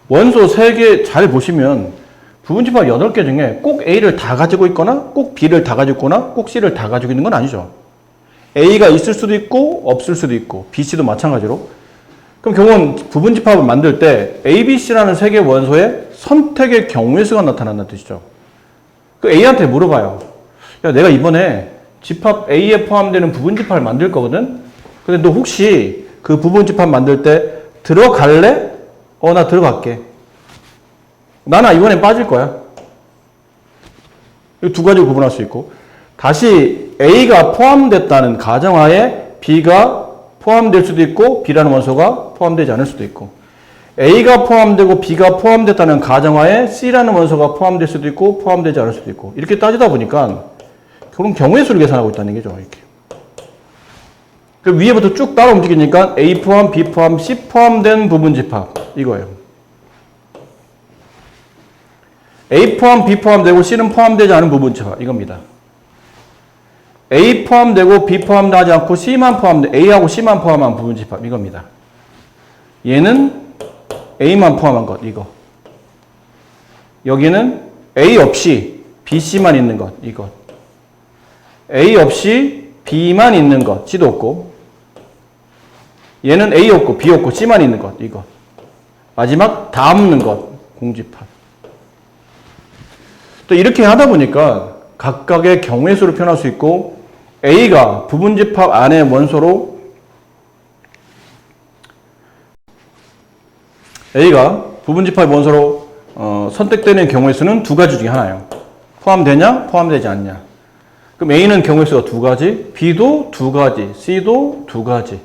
원소 3개 잘 보시면 부분 집합 8개 중에 꼭 A를 다 가지고 있거나 꼭 B를 다 가지고 있거나 꼭 C를 다 가지고 있는 건 아니죠. A가 있을 수도 있고 없을 수도 있고 B, C도 마찬가지로 그럼 결국은 부분 집합을 만들 때 A, B, C라는 3개의 원소에 선택의 경우의 수가 나타난다는 뜻이죠. 그 A한테 물어봐요. 야, 내가 이번에 집합 A에 포함되는 부분 집합을 만들 거거든? 근데 너 혹시 그 부분 집합 만들 때 들어갈래? 나 들어갈게. 나는 이번엔 빠질 거야. 이 두 가지로 구분할 수 있고 다시 A가 포함됐다는 가정하에 B가 포함될 수도 있고 B라는 원소가 포함되지 않을 수도 있고 A가 포함되고 B가 포함됐다는 가정하에 C라는 원소가 포함될 수도 있고 포함되지 않을 수도 있고 이렇게 따지다 보니까 결국 경우의 수를 계산하고 있다는 얘기죠. 이렇게. 그 위에부터 쭉 따라 움직이니까 A 포함, B 포함, C 포함된 부분 집합 이거예요. A 포함, B 포함되고 C는 포함되지 않은 부분 집합 이겁니다. A 포함되고 B 포함되지 않고 C만 포함돼 A하고 C만 포함한 부분 집합 이겁니다. 얘는 A만 포함한 것 이거. 여기는 A 없이 B, C만 있는 것 이것. A 없이 B만 있는 것 C도 없고 얘는 A 없고 B 없고 C만 있는 것 이것. 마지막 다 없는 것 공집합. 또 이렇게 하다 보니까 각각의 경우의 수를 표현할 수 있고 A가 부분집합 안의 원소로 A가 부분집합 원소로 선택되는 경우의 수는 두 가지 중에 하나예요. 포함되냐 포함되지 않냐. 그럼 A는 경우의 수가 두 가지, B도 두 가지, C도 두 가지.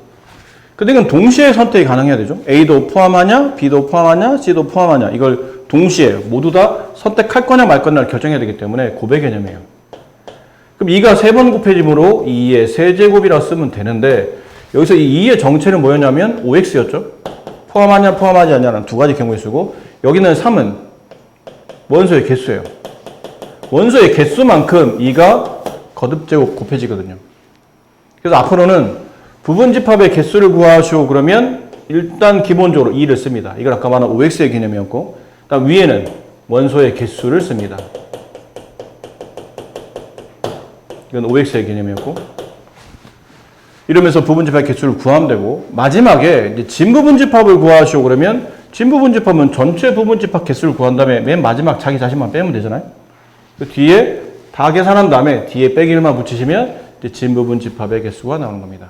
근데 이건 동시에 선택이 가능해야 되죠. A도 포함하냐 B도 포함하냐 C도 포함하냐 이걸 동시에 모두 다 선택할 거냐 말 거냐를 결정해야 되기 때문에 곱의 개념이에요. 그럼 2가 3번 곱해짐으로 2의 세제곱이라 쓰면 되는데 여기서 이 2의 정체는 뭐였냐면 OX였죠. 포함하냐 포함하지 않냐는 두 가지 경우의 수고, 여기는 3은 원소의 개수예요. 원소의 개수만큼 2가 거듭제곱 곱해지거든요. 그래서 앞으로는 부분집합의 개수를 구하시오 그러면 일단 기본적으로 2를 씁니다. 이건 아까 말한 OX의 개념이었고, 그다음 위에는 원소의 개수를 씁니다. 이건 OX의 개념이었고, 이러면서 부분집합의 개수를 구하면 되고, 마지막에 이제 진부분집합을 구하시오 그러면 진부분집합은 전체 부분집합 개수를 구한 다음에 맨 마지막 자기 자신만 빼면 되잖아요. 그 뒤에 다 계산한 다음에 뒤에 빼기를만 붙이시면 이제 진부분집합의 개수가 나오는 겁니다.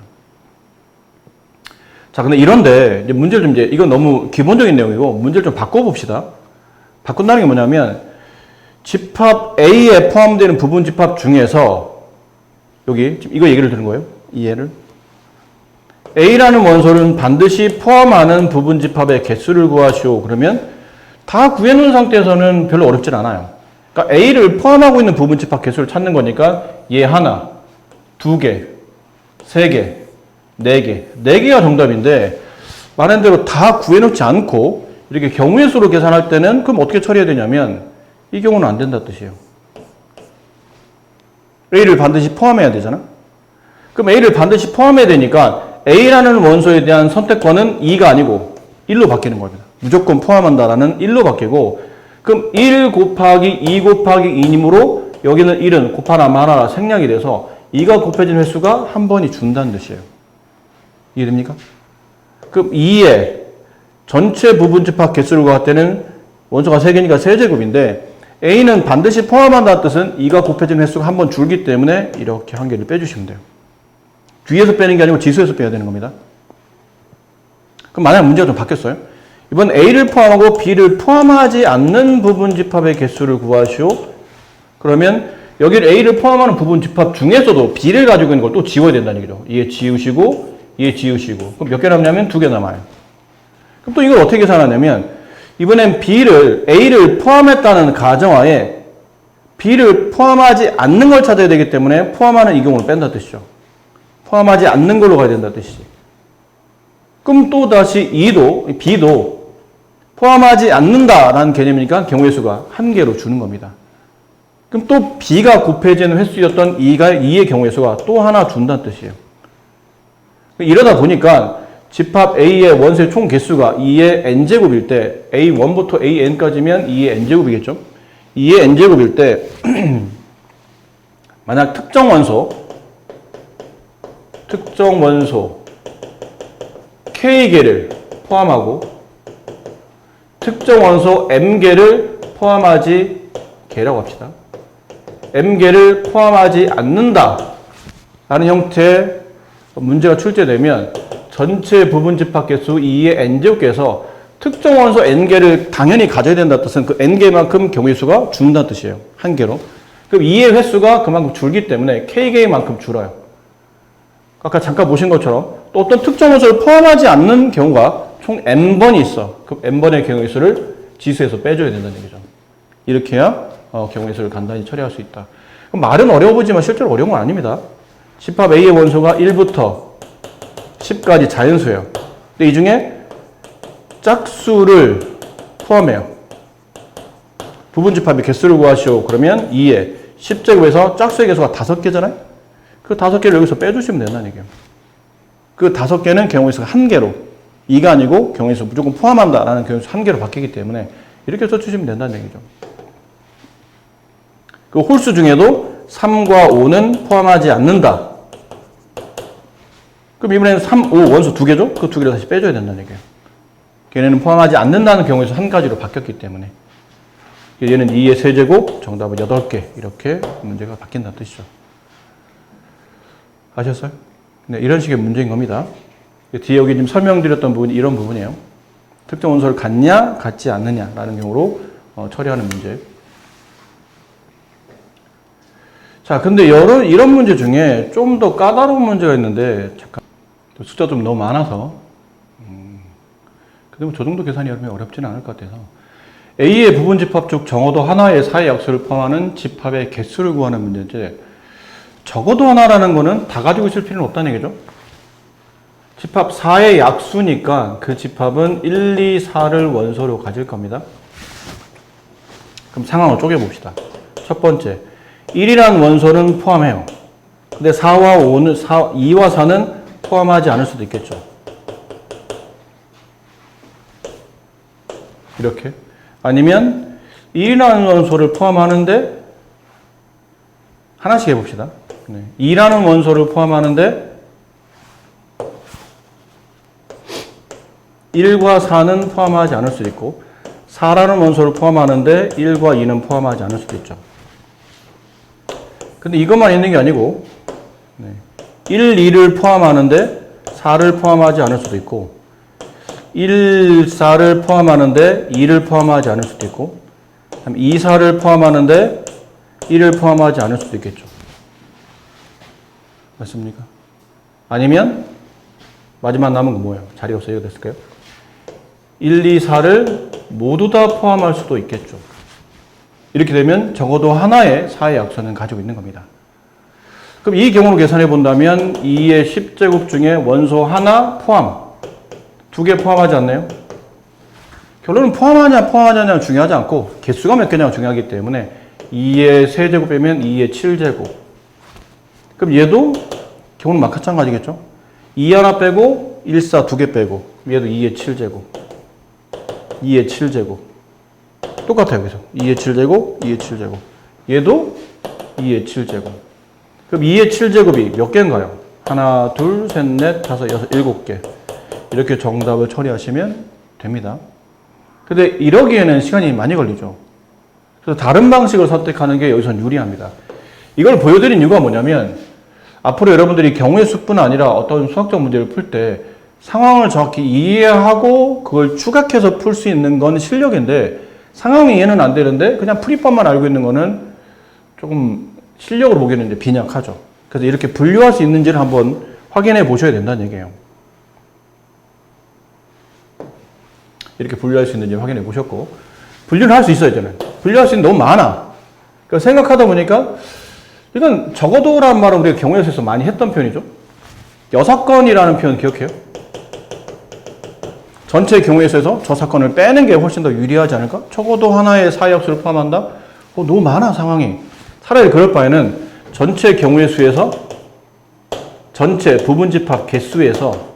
자, 근데 이런데 이제 문제를 좀 이건 너무 기본적인 내용이고 문제를 좀 바꿔봅시다. 바꾼다는 게 뭐냐면 집합 A에 포함되는 부분집합 중에서 여기 지금 이거 얘기를 드는 거예요. 이 예를 A라는 원소는 반드시 포함하는 부분집합의 개수를 구하시오. 그러면 다 구해놓은 상태에서는 별로 어렵진 않아요. 그러니까 A를 포함하고 있는 부분집합 개수를 찾는 거니까 얘 하나, 두 개, 세 개, 네 개, 네 개가 정답인데 말한 대로 다 구해놓지 않고 이렇게 경우의 수로 계산할 때는 그럼 어떻게 처리해야 되냐면 이 경우는 안 된다 뜻이에요. A를 반드시 포함해야 되잖아. 그럼 A를 반드시 포함해야 되니까 A라는 원소에 대한 선택권은 2가 아니고 1로 바뀌는 겁니다. 무조건 포함한다라는 1로 바뀌고, 그럼 1 곱하기 2 곱하기 2이므로 여기는 1은 곱하나 말아라 생략이 돼서 2가 곱해진 횟수가 한 번이 준다는 뜻이에요. 이해됩니까? 그럼 2의 전체 부분집합 개수를 구할 때는 원소가 3개니까 3제곱인데 A는 반드시 포함한다는 뜻은 2가 곱해진 횟수가 한 번 줄기 때문에 이렇게 한 개를 빼주시면 돼요. 뒤에서 빼는 게 아니고 지수에서 빼야 되는 겁니다. 그럼 만약 문제가 좀 바뀌었어요. 이번 A를 포함하고 B를 포함하지 않는 부분집합의 개수를 구하시오. 그러면 여기를 A를 포함하는 부분집합 중에서도 B를 가지고 있는 걸 또 지워야 된다는 얘기죠. 얘 지우시고 얘 지우시고. 그럼 몇 개 남냐면 2개 남아요. 그럼 또 이걸 어떻게 계산하냐면 이번엔 A를 포함했다는 가정하에 B를 포함하지 않는 걸 찾아야 되기 때문에 포함하는 이 경우를 뺀다 뜻이죠. 포함하지 않는 걸로 가야 된다 뜻이지. 그럼 또 다시 B도 포함하지 않는다라는 개념이니까 경우의 수가 한 개로 주는 겁니다. 그럼 또 B가 곱해지는 횟수였던 2의 경우의 수가 또 하나 준다는 뜻이에요. 이러다 보니까 집합 A의 원소의 총 개수가 2의 n제곱일 때 A1부터 AN까지면 2의 n제곱이겠죠. 2의 n제곱일 때 만약 특정 원소 K개를 포함하고 특정 원소 M개를 포함하지 개라고 합시다. M개를 포함하지 않는다 라는 형태의 문제가 출제되면 전체 부분집합 개수 2의 n제곱께서 특정 원소 n개를 당연히 가져야 된다는 뜻은 그 n개만큼 경우의 수가 준다는 뜻이에요. 한 개로. 그럼 2의 횟수가 그만큼 줄기 때문에 k개만큼 줄어요. 아까 잠깐 보신 것처럼 또 어떤 특정 원소를 포함하지 않는 경우가 총 n번이 있어. 그럼 n번의 경우의 수를 지수에서 빼줘야 된다는 얘기죠. 이렇게 해야 경우의 수를 간단히 처리할 수 있다. 그럼 말은 어려워 보이지만 실제로 어려운 건 아닙니다. 집합 A의 원소가 1부터 10까지 자연수예요. 근데 이 중에 짝수를 포함해요. 부분집합의 개수를 구하시오. 그러면 2에 10제곱에서 짝수의 개수가 5개잖아요. 그 5개를 여기서 빼주시면 된다는 얘기예요. 그 5개는 경우의 수가 1개로 2가 아니고 경우의 수 무조건 포함한다라는 경우의 수 1개로 바뀌기 때문에 이렇게 써주시면 된다는 얘기죠. 그 홀수 중에도 3과 5는 포함하지 않는다. 그럼 이번에는 3, 5 원수 2개죠? 그 2개를 다시 빼줘야 된다는 얘기예요. 걔네는 포함하지 않는다는 경우에서 한 가지로 바뀌었기 때문에 얘는 2의 세제곱, 정답은 8개 이렇게 문제가 바뀐다는 뜻이죠. 아셨어요? 네, 이런 식의 문제인 겁니다. 뒤에 여기 지금 설명드렸던 부분이 이런 부분이에요. 특정 원소를 갖냐, 갖지 않느냐라는 경우로 처리하는 문제. 자, 근데 이런 문제 중에 좀 더 까다로운 문제가 있는데, 잠깐, 숫자 좀 너무 많아서, 근데 뭐 저 정도 계산이 어렵지는 않을 것 같아서. A의 부분집합 중 적어도 하나의 사의 약수를 포함하는 집합의 개수를 구하는 문제인데, 적어도 하나라는 거는 다 가지고 있을 필요는 없다는 얘기죠. 집합 4의 약수니까 그 집합은 1, 2, 4를 원소로 가질 겁니다. 그럼 상황을 쪼개봅시다. 첫 번째, 1이라는 원소는 포함해요. 근데 2와 4는 포함하지 않을 수도 있겠죠. 이렇게. 아니면 1이라는 원소를 포함하는데 하나씩 해봅시다. 2라는 원소를 포함하는데 1과 4는 포함하지 않을 수도 있고 4라는 원소를 포함하는데 1과 2는 포함하지 않을 수도 있죠. 근데 이것만 있는 게 아니고 1, 2를 포함하는데 4를 포함하지 않을 수도 있고 1, 4를 포함하는데 2를 포함하지 않을 수도 있고 2, 4를 포함하는데 1을 포함하지 않을 수도 있겠죠. 맞습니까? 아니면 마지막 남은 건 뭐예요? 자리가 없어요. 이거 됐을까요? 1, 2, 4를 모두 다 포함할 수도 있겠죠. 이렇게 되면 적어도 하나의 4의 약수는 가지고 있는 겁니다. 그럼 이 경우로 계산해 본다면 2의 10제곱 중에 원소 하나 포함, 2개 포함하지 않나요? 결론은 포함하냐 냐 중요하지 않고 개수가 몇 개냐가 중요하기 때문에 2의 세제곱 빼면 2의 7제곱. 그럼 얘도 경우는 마찬가지겠죠? 2 하나 빼고 1, 4 2개 빼고 얘도 2의 7제곱. 2의 7제곱. 똑같아요. 그래서 2의 7제곱, 2의 7제곱. 얘도 2의 7제곱. 그럼 2의 7제곱이 몇 개인가요? 하나, 둘, 셋, 넷, 다섯, 여섯, 7개. 이렇게 정답을 처리하시면 됩니다. 근데 이러기에는 시간이 많이 걸리죠. 그래서 다른 방식을 선택하는 게 여기서는 유리합니다. 이걸 보여드린 이유가 뭐냐면 앞으로 여러분들이 경우의 수뿐 아니라 어떤 수학적 문제를 풀 때 상황을 정확히 이해하고 그걸 추각해서 풀 수 있는 건 실력인데 상황이 이해는 안 되는데 그냥 풀이법만 알고 있는 거는 조금 실력으로 보기에는 이제 빈약하죠. 그래서 이렇게 분류할 수 있는지를 한번 확인해 보셔야 된다는 얘기예요. 이렇게 분류할 수 있는지 확인해 보셨고 분류를 할 수 있어야 되잖아요. 분류할 수 있는 게 너무 많아. 그러니까 생각하다 보니까 이건 적어도라는 말은 우리가 경우에서 많이 했던 표현이죠. 여사건이라는 표현 기억해요? 전체 경우에서 저 사건을 빼는 게 훨씬 더 유리하지 않을까? 적어도 하나의 사역수를 포함한다? 너무 많아 상황이. 차라리 그럴 바에는 전체 경우의 수에서 전체 부분집합 개수에서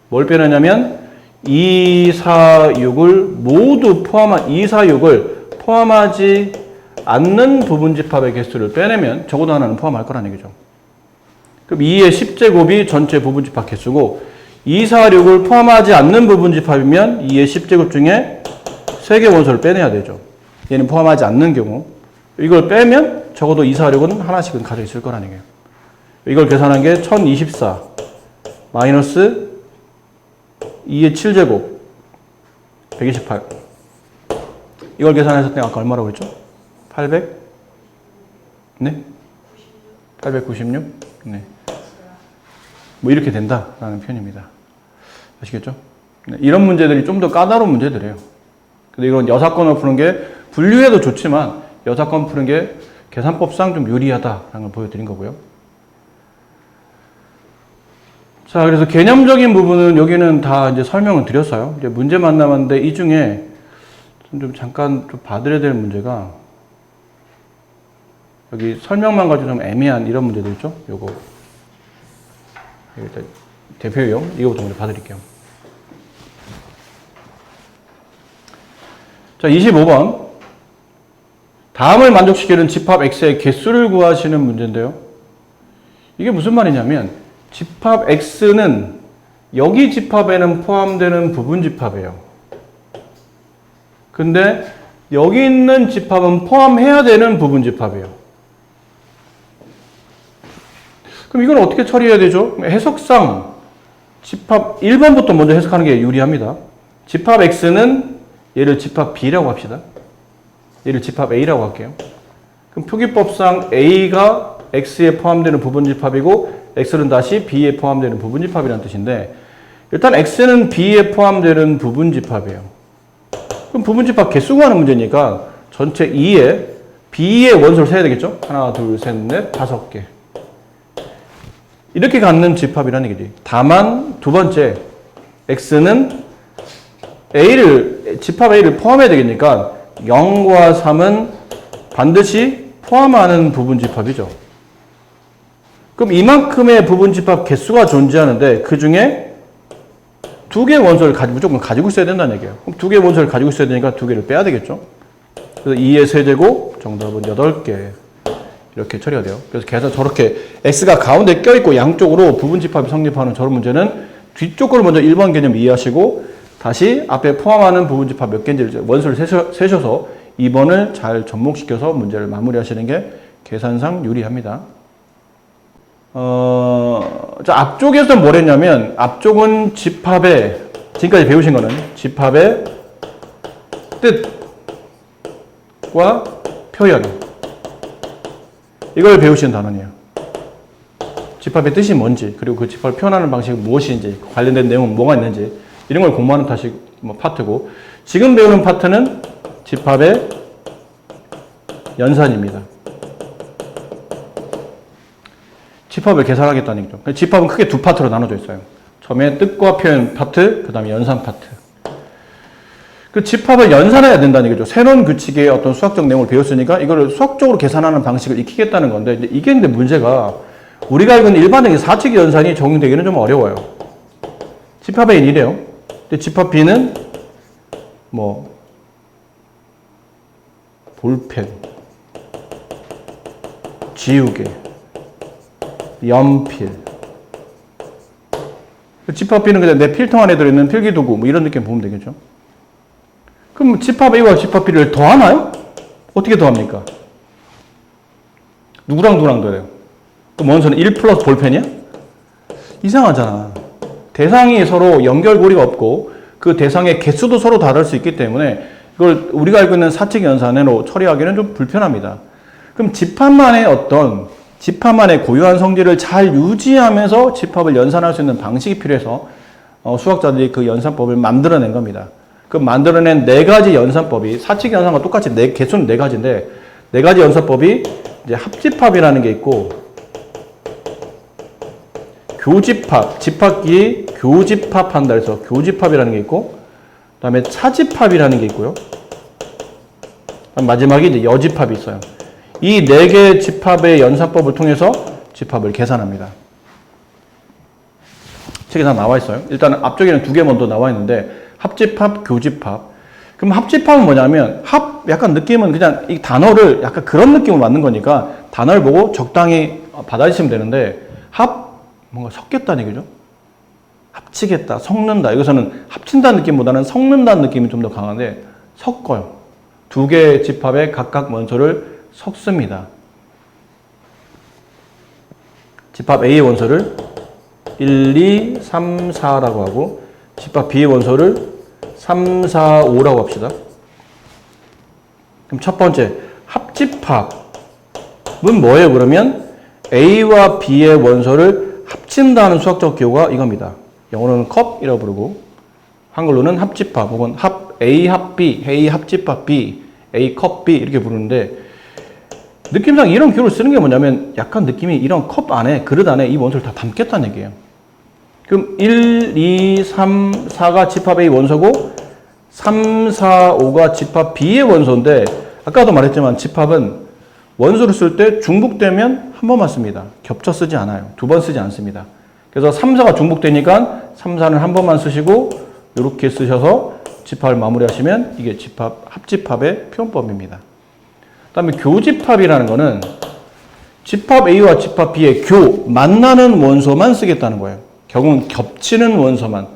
뭘 빼느냐면 2, 4, 6을 모두 포함한 2, 4, 6을 포함하지 않는 부분집합의 개수를 빼내면 적어도 하나는 포함할 거라는 얘기죠. 그럼 2의 10제곱이 전체 부분집합 개수고 2, 4, 6을 포함하지 않는 부분집합이면 2의 10제곱 중에 3개 원소를 빼내야 되죠. 얘는 포함하지 않는 경우. 이걸 빼면 적어도 2, 4, 6은 하나씩은 가져 있을 거라는 얘기예요. 이걸 계산한 게 1024 마이너스 2의 7제곱 128. 이걸 계산했을 때 아까 얼마라고 했죠? 800? 네? 896? 네. 뭐 이렇게 된다라는 표현입니다. 아시겠죠? 네. 이런 문제들이 좀 더 까다로운 문제들이에요. 근데 이건 여사건을 푸는 게 분류해도 좋지만 여사건 푸는 게 계산법상 좀 유리하다라는 걸 보여드린 거고요. 자, 그래서 개념적인 부분은 여기는 다 이제 설명을 드렸어요. 이제 문제만 남았는데 이 중에 좀 잠깐 좀 봐드려야 될 문제가 여기 설명만 가지고 좀 애매한 이런 문제들 있죠? 요거. 일단 대표 유형 이거부터 먼저 봐드릴게요. 자, 25번. 다음을 만족시키는 집합 X의 개수를 구하시는 문제인데요. 이게 무슨 말이냐면 집합 X는 여기 집합에는 포함되는 부분 집합이에요. 근데 여기 있는 집합은 포함해야 되는 부분 집합이에요. 그럼 이걸 어떻게 처리해야 되죠? 해석상 집합 1번부터 먼저 해석하는 게 유리합니다. 집합 X는 얘를 집합 B라고 합시다. 얘를 집합 A라고 할게요. 그럼 표기법상 A가 X에 포함되는 부분집합이고 X는 다시 B에 포함되는 부분집합이라는 뜻인데 일단 X는 B에 포함되는 부분집합이에요. 그럼 부분집합 개수 구하는 문제니까 전체 2에 B의 원소를 세야 되겠죠? 하나, 둘, 셋, 넷, 5개. 이렇게 갖는 집합이라는 얘기지. 다만 두 번째 x는 집합 A를 포함해야 되겠니까 0과 3은 반드시 포함하는 부분 집합이죠. 그럼 이만큼의 부분 집합 개수가 존재하는데 그 중에 두 개의 원소를 무조건 가지고 있어야 된다는 얘기예요. 그럼 두 개의 원소를 가지고 있어야 되니까 두 개를 빼야 되겠죠. 그래서 2의 세제곱 정답은 8개. 이렇게 처리가 돼요. 그래서 저렇게 x가 가운데 껴있고 양쪽으로 부분 집합이 성립하는 저런 문제는 뒤쪽 걸 먼저 1번 개념 이해하시고 다시 앞에 포함하는 부분 집합 몇 개인지 원소를 세셔서 2번을 잘 접목시켜서 문제를 마무리하시는 게 계산상 유리합니다. 자, 앞쪽에서 뭘 했냐면 앞쪽은 집합의 지금까지 배우신 거는 집합의 뜻과 표현 이걸 배우시는 단원이에요. 집합의 뜻이 뭔지 그리고 그 집합을 표현하는 방식이 무엇인지 관련된 내용은 뭐가 있는지 이런 걸 공부하는 파트고 지금 배우는 파트는 집합의 연산입니다. 집합을 계산하겠다는 얘기죠. 집합은 크게 두 파트로 나눠져 있어요. 처음에 뜻과 표현 파트, 그 다음에 연산 파트. 그 집합을 연산해야 된다는 얘기죠. 새로운 규칙의 어떤 수학적 내용을 배웠으니까 이걸 수학적으로 계산하는 방식을 익히겠다는 건데 이게 근데 문제가 우리가 알고 있는 일반적인 사칙 연산이 적용되기는 좀 어려워요. 집합 A는 이래요. 근데 집합 B는 뭐 볼펜, 지우개, 연필. 집합 B는 그냥 내 필통 안에 들어있는 필기도구 뭐 이런 느낌 보면 되겠죠. 그럼 집합 A와 집합 B를 더하나요? 어떻게 더합니까? 누구랑 더해요? 그럼 원소는 1 플러스 볼펜이야? 이상하잖아. 대상이 서로 연결고리가 없고 그 대상의 개수도 서로 다를 수 있기 때문에 이걸 우리가 알고 있는 사칙 연산으로 처리하기는 좀 불편합니다. 그럼 집합만의 고유한 성질을 잘 유지하면서 집합을 연산할 수 있는 방식이 필요해서 수학자들이 그 연산법을 만들어낸 겁니다. 그 만들어낸 네 가지 연산법이 사칙 연산과 똑같이 개수는 네 가지인데 네 가지 연산법이 이제 합집합이라는 게 있고 교집합, 집합끼리 교집합한다 해서 교집합이라는 게 있고 그다음에 차집합이라는 게 있고요. 마지막에 이제 여집합이 있어요. 이 네 개의 집합의 연산법을 통해서 집합을 계산합니다. 책에 다 나와 있어요. 일단 앞쪽에는 두 개 먼저 나와 있는데 합집합, 교집합. 그럼 합집합은 뭐냐면 약간 느낌은 그냥 이 단어를 약간 그런 느낌으로 만든 거니까 단어를 보고 적당히 받아주시면 되는데 뭔가 섞겠다는 얘기죠. 합치겠다, 섞는다. 여기서는 합친다는 느낌보다는 섞는다는 느낌이 좀 더 강한데 섞어요. 두 개의 집합의 각각 원소를 섞습니다. 집합 A의 원소를 1, 2, 3, 4라고 하고 집합 B의 원소를 3, 4, 5라고 합시다. 그럼 첫 번째 합집합은 뭐예요? 그러면 A와 B의 원소를 합친다는 수학적 기호가 이겁니다. 영어로는 컵이라고 부르고 한글로는 합집합 혹은 A 합 B, A 합집합 B, A 컵 B 이렇게 부르는데 느낌상 이런 기호를 쓰는 게 뭐냐면 약간 느낌이 이런 컵 안에 그릇 안에 이 원소를 다 담겠다는 얘기예요. 그럼 1, 2, 3, 4가 집합 A 원소고 3, 4, 5가 집합 B의 원소인데 아까도 말했지만 집합은 원소를 쓸 때 중복되면 한 번만 씁니다. 겹쳐 쓰지 않아요. 두 번 쓰지 않습니다. 그래서 3, 4가 중복되니까 3, 4는 한 번만 쓰시고 이렇게 쓰셔서 집합을 마무리하시면 이게 합집합의 표현법입니다. 그 다음에 교집합이라는 거는 집합 A와 집합 B의 만나는 원소만 쓰겠다는 거예요. 결국은 겹치는 원소만.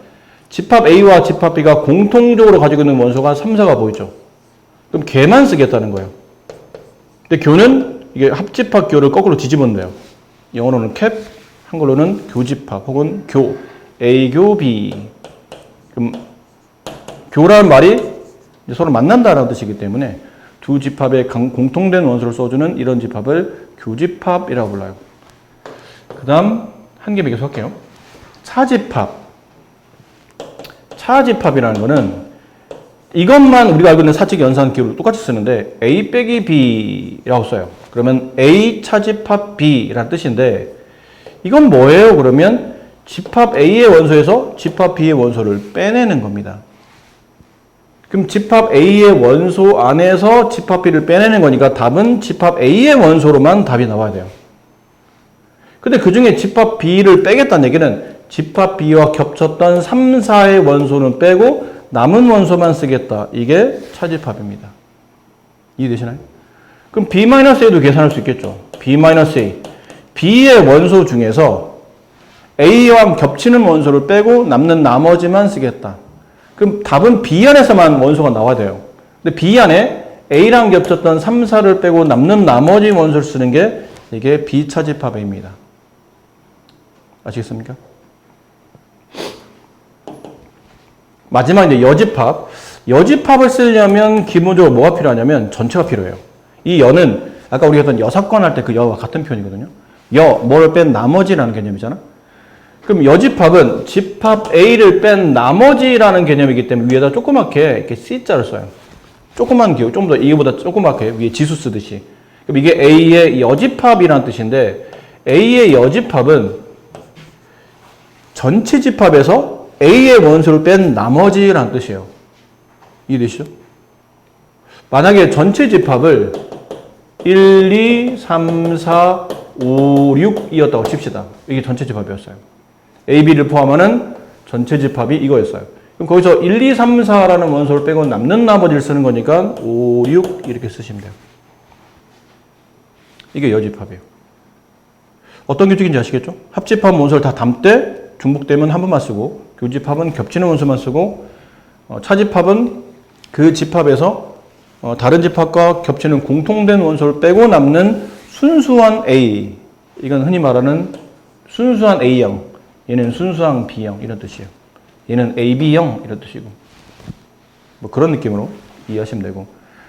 집합 A와 집합 B가 공통적으로 가지고 있는 원소가 3, 4가 보이죠. 그럼 걔만 쓰겠다는 거예요. 근데 교는 이게 합집합 교를 거꾸로 뒤집었네요. 영어로는 캡, 한글로는 교집합 혹은 A교 B. 그럼 교라는 말이 서로 만난다라는 뜻이기 때문에 두 집합의 공통된 원소를 써주는 이런 집합을 교집합이라고 불러요. 그 다음 한 개 계속 할게요. 차집합이라는 거는 이것만 우리가 알고 있는 사칙 연산 기호를 똑같이 쓰는데 A 빼기 B라고 써요. 그러면 A 차집합 B라는 뜻인데 이건 뭐예요? 그러면 집합 A의 원소에서 집합 B의 원소를 빼내는 겁니다. 그럼 집합 A의 원소 안에서 집합 B를 빼내는 거니까 답은 집합 A의 원소로만 답이 나와야 돼요. 근데 그 중에 집합 B를 빼겠다는 얘기는 집합 B와 겹쳤던 3, 4의 원소는 빼고 남은 원소만 쓰겠다. 이게 차집합입니다. 이해되시나요? 그럼 B-A도 계산할 수 있겠죠. B-A. B의 원소 중에서 A와 겹치는 원소를 빼고 남는 나머지만 쓰겠다. 그럼 답은 B 안에서만 원소가 나와야 돼요. 근데 B 안에 A랑 겹쳤던 3, 4를 빼고 남는 나머지 원소를 쓰는 게 이게 비차집합입니다. 아시겠습니까? 마지막 이제 여집합. 여집합을 쓰려면 기본적으로 뭐가 필요하냐면 전체가 필요해요. 이 여는 아까 우리가 했던 여사건 할 때 그 여와 같은 표현이거든요. 뭐를 뺀 나머지라는 개념이잖아. 그럼 여집합은 집합 A를 뺀 나머지라는 개념이기 때문에 위에다 조그맣게 이렇게 C자를 써요. 조그만 기호, 좀 더 이거보다 조그맣게 위에 지수 쓰듯이. 그럼 이게 A의 여집합이라는 뜻인데 A의 여집합은 전체 집합에서 A의 원소를 뺀 나머지라는 뜻이에요. 이해되시죠? 만약에 전체 집합을 1, 2, 3, 4, 5, 6이었다고 칩시다. 이게 전체 집합이었어요. A, B를 포함하는 전체 집합이 이거였어요. 그럼 거기서 1, 2, 3, 4라는 원소를 빼고 남는 나머지를 쓰는 거니까 5, 6 이렇게 쓰시면 돼요. 이게 여집합이에요. 어떤 규칙인지 아시겠죠? 합집합 원소를 다 담되 중복되면 한 번만 쓰고 교집합은 겹치는 원소만 쓰고 차집합은 그 집합에서 다른 집합과 겹치는 공통된 원소를 빼고 남는 순수한 A. 이건 흔히 말하는 순수한 A형. 얘는 순수한 B형 이런 뜻이에요. 얘는 AB형 이런 뜻이고. 뭐 그런 느낌으로 이해하시면 되고.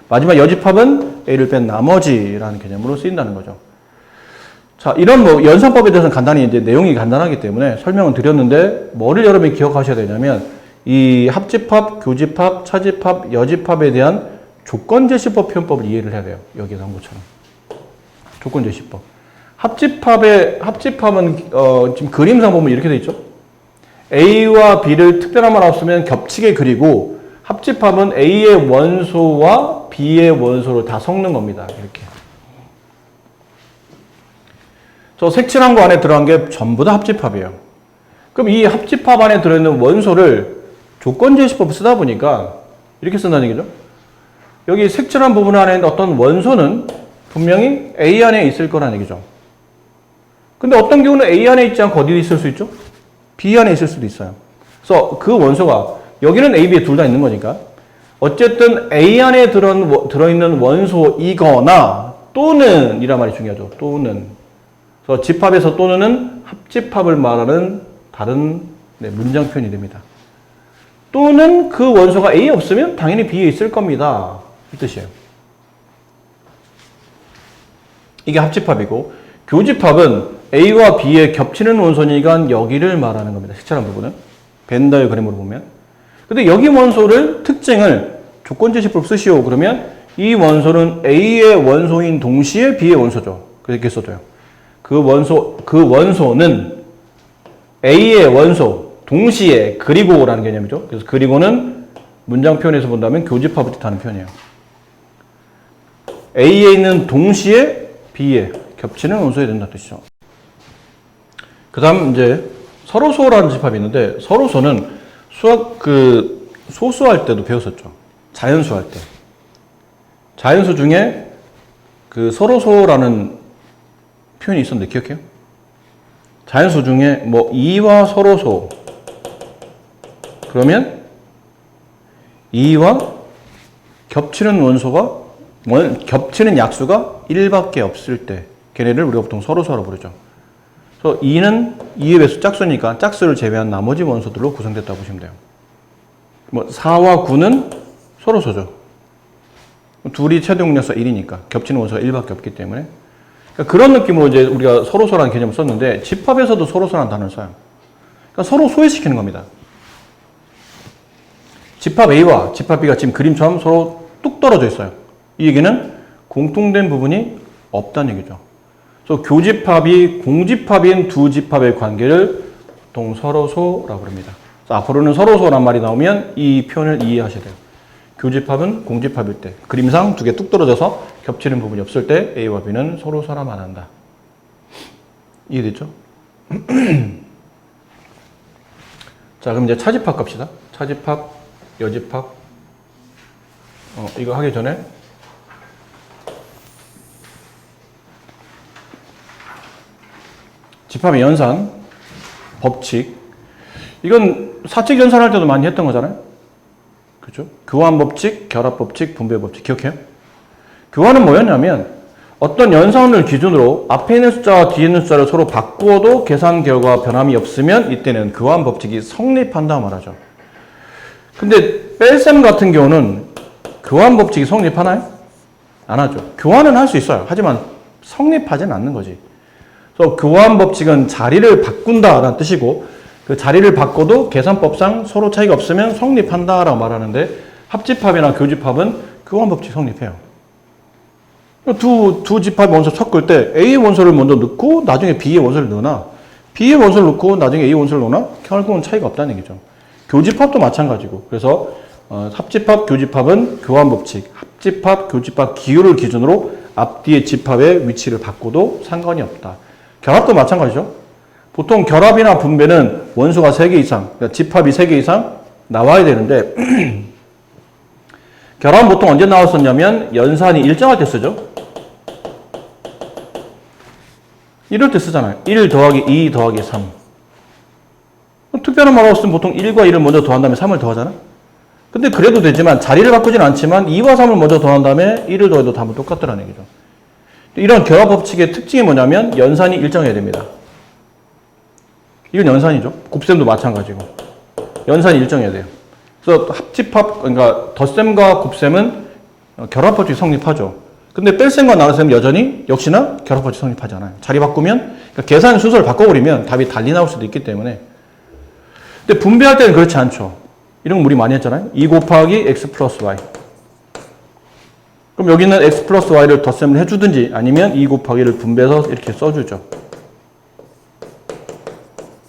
마지막 여집합은 A를 뺀 나머지라는 개념으로 쓰인다는 거죠. 자, 이런 뭐 연산법에 대해서는 간단히 이제 내용이 간단하기 때문에 설명을 드렸는데 뭐를 여러분이 기억하셔야 되냐면 이 합집합, 교집합, 차집합, 여집합에 대한 조건제시법 표현법을 이해를 해야 돼요. 여기에 나온 것처럼. 조건제시법. 합집합은 지금 그림상 보면 이렇게 돼 있죠. A와 B를 특별한 말 없으면 겹치게 그리고 합집합은 A의 원소와 B의 원소를 다 섞는 겁니다. 이렇게. 저 색칠한 거 안에 들어간 게 전부 다 합집합이에요. 그럼 이 합집합 안에 들어있는 원소를 조건제시법을 쓰다 보니까 이렇게 쓴다는 얘기죠. 여기 색칠한 부분 안에 있는 어떤 원소는 분명히 A 안에 있을 거라는 얘기죠. 근데 어떤 경우는 A 안에 있지 않고 어디 있을 수 있죠? B 안에 있을 수도 있어요. 그래서 그 원소가 여기는 A, B에 둘 다 있는 거니까 어쨌든 A 안에 들어있는 원소이거나 또는 이란 말이 중요하죠. 또는. 그래서 집합에서 또는은 합집합을 말하는 다른 문장 표현이 됩니다. 또는 그 원소가 A에 없으면 당연히 B에 있을 겁니다. 이 뜻이에요. 이게 합집합이고 교집합은 A와 B에 겹치는 원소니까 여기를 말하는 겁니다. 색칠한 부분은. 벤더의 그림으로 보면. 근데 여기 원소를 특징을 조건제시법 쓰시오. 그러면 이 원소는 A의 원소인 동시에 B의 원소죠. 그렇게 써줘요. 그 원소는 A의 원소 동시에 그리고라는 개념이죠. 그래서 그리고는 문장 표현에서 본다면 교집합을 뜻하는 표현이에요. A에 있는 동시에 B에 겹치는 원소에 된다는 뜻이죠. 그 다음 이제 서로소라는 집합이 있는데 서로소는 소수할 때도 배웠었죠. 자연수 할 때. 자연수 중에 서로소라는 표현이 있었는데 기억해요? 자연수 중에 뭐 2와 서로소 그러면 2와 겹치는 겹치는 약수가 1밖에 없을 때 걔네를 우리가 보통 서로소라고 부르죠. 그래서 2는 2의 배수 짝수니까 짝수를 제외한 나머지 원소들로 구성됐다고 보시면 돼요. 뭐 4와 9는 서로소죠. 둘이 최대용량수가 1이니까 겹치는 원소가 1밖에 없기 때문에 그러니까 그런 느낌으로 이제 우리가 서로소라는 개념을 썼는데 집합에서도 서로소라는 단어를 써요. 그러니까 서로 소외시키는 겁니다. 집합 A와 집합 B가 지금 그림처럼 서로 뚝 떨어져 있어요. 이 얘기는 공통된 부분이 없다는 얘기죠. 그래서 교집합이 공집합인 두 집합의 관계를 보통 서로소라고 합니다. 앞으로는 서로소란 말이 나오면 이 표현을 이해하셔야 돼요. 교집합은 공집합일 때, 그림상 두 개 뚝 떨어져서 겹치는 부분이 없을 때 A와 B는 서로서라만 한다. 이해됐죠? 자, 그럼 이제 차집합 갑시다. 차집합, 여집합. 이거 하기 전에 집합의 연산, 법칙. 이건 사칙 연산할 때도 많이 했던 거잖아요. 그죠? 교환 법칙, 결합 법칙, 분배 법칙. 기억해요? 교환은 뭐였냐면 어떤 연산을 기준으로 앞에 있는 숫자와 뒤에 있는 숫자를 서로 바꾸어도 계산 결과 변함이 없으면 이때는 교환 법칙이 성립한다 말하죠. 근데 뺄셈 같은 경우는 교환 법칙이 성립하나요? 안 하죠. 교환은 할 수 있어요. 하지만 성립하지는 않는 거지. 그래서 교환 법칙은 자리를 바꾼다라는 뜻이고 그 자리를 바꿔도 계산법상 서로 차이가 없으면 성립한다라고 말하는데 합집합이나 교집합은 교환 법칙 성립해요. 두 집합 원소 섞을 때 A의 원소를 먼저 넣고 나중에 B의 원소를 넣으나 B의 원소를 넣고 나중에 A의 원소를 넣으나 결국은 차이가 없다는 얘기죠. 교집합도 마찬가지고 그래서 합집합, 교집합은 교환 법칙, 합집합, 교집합 기호를 기준으로 앞뒤의 집합의 위치를 바꿔도 상관이 없다. 결합도 마찬가지죠. 보통 결합이나 분배는 원소가 3개 이상, 그러니까 집합이 3개 이상 나와야 되는데 결합은 보통 언제 나왔었냐면 연산이 일정할 때 쓰죠. 이럴 때 쓰잖아요. 1 더하기 2 더하기 3. 특별한 말로 쓰면 보통 1과 1을 먼저 더한 다음에 3을 더하잖아. 근데 그래도 되지만 자리를 바꾸진 않지만 2와 3을 먼저 더한 다음에 1을 더해도 답은 똑같더라는 얘기죠. 이런 결합 법칙의 특징이 뭐냐면 연산이 일정해야 됩니다. 이건 연산이죠. 곱셈도 마찬가지고. 연산이 일정해야 돼요. 그래서 합집합, 그러니까 덧셈과 곱셈은 결합 법칙이 성립하죠. 근데 뺄셈과 나눗셈은 여전히 역시나 결합 법칙이 성립하지 않아요. 자리 바꾸면, 그러니까 계산 순서를 바꿔버리면 답이 달리 나올 수도 있기 때문에. 근데 분배할 때는 그렇지 않죠. 이런 거 우리 많이 했잖아요. 2 곱하기 x 플러스 y. 그럼 여기는 x 플러스 y를 덧셈을 해주든지 아니면 2 곱하기를 분배해서 이렇게 써주죠.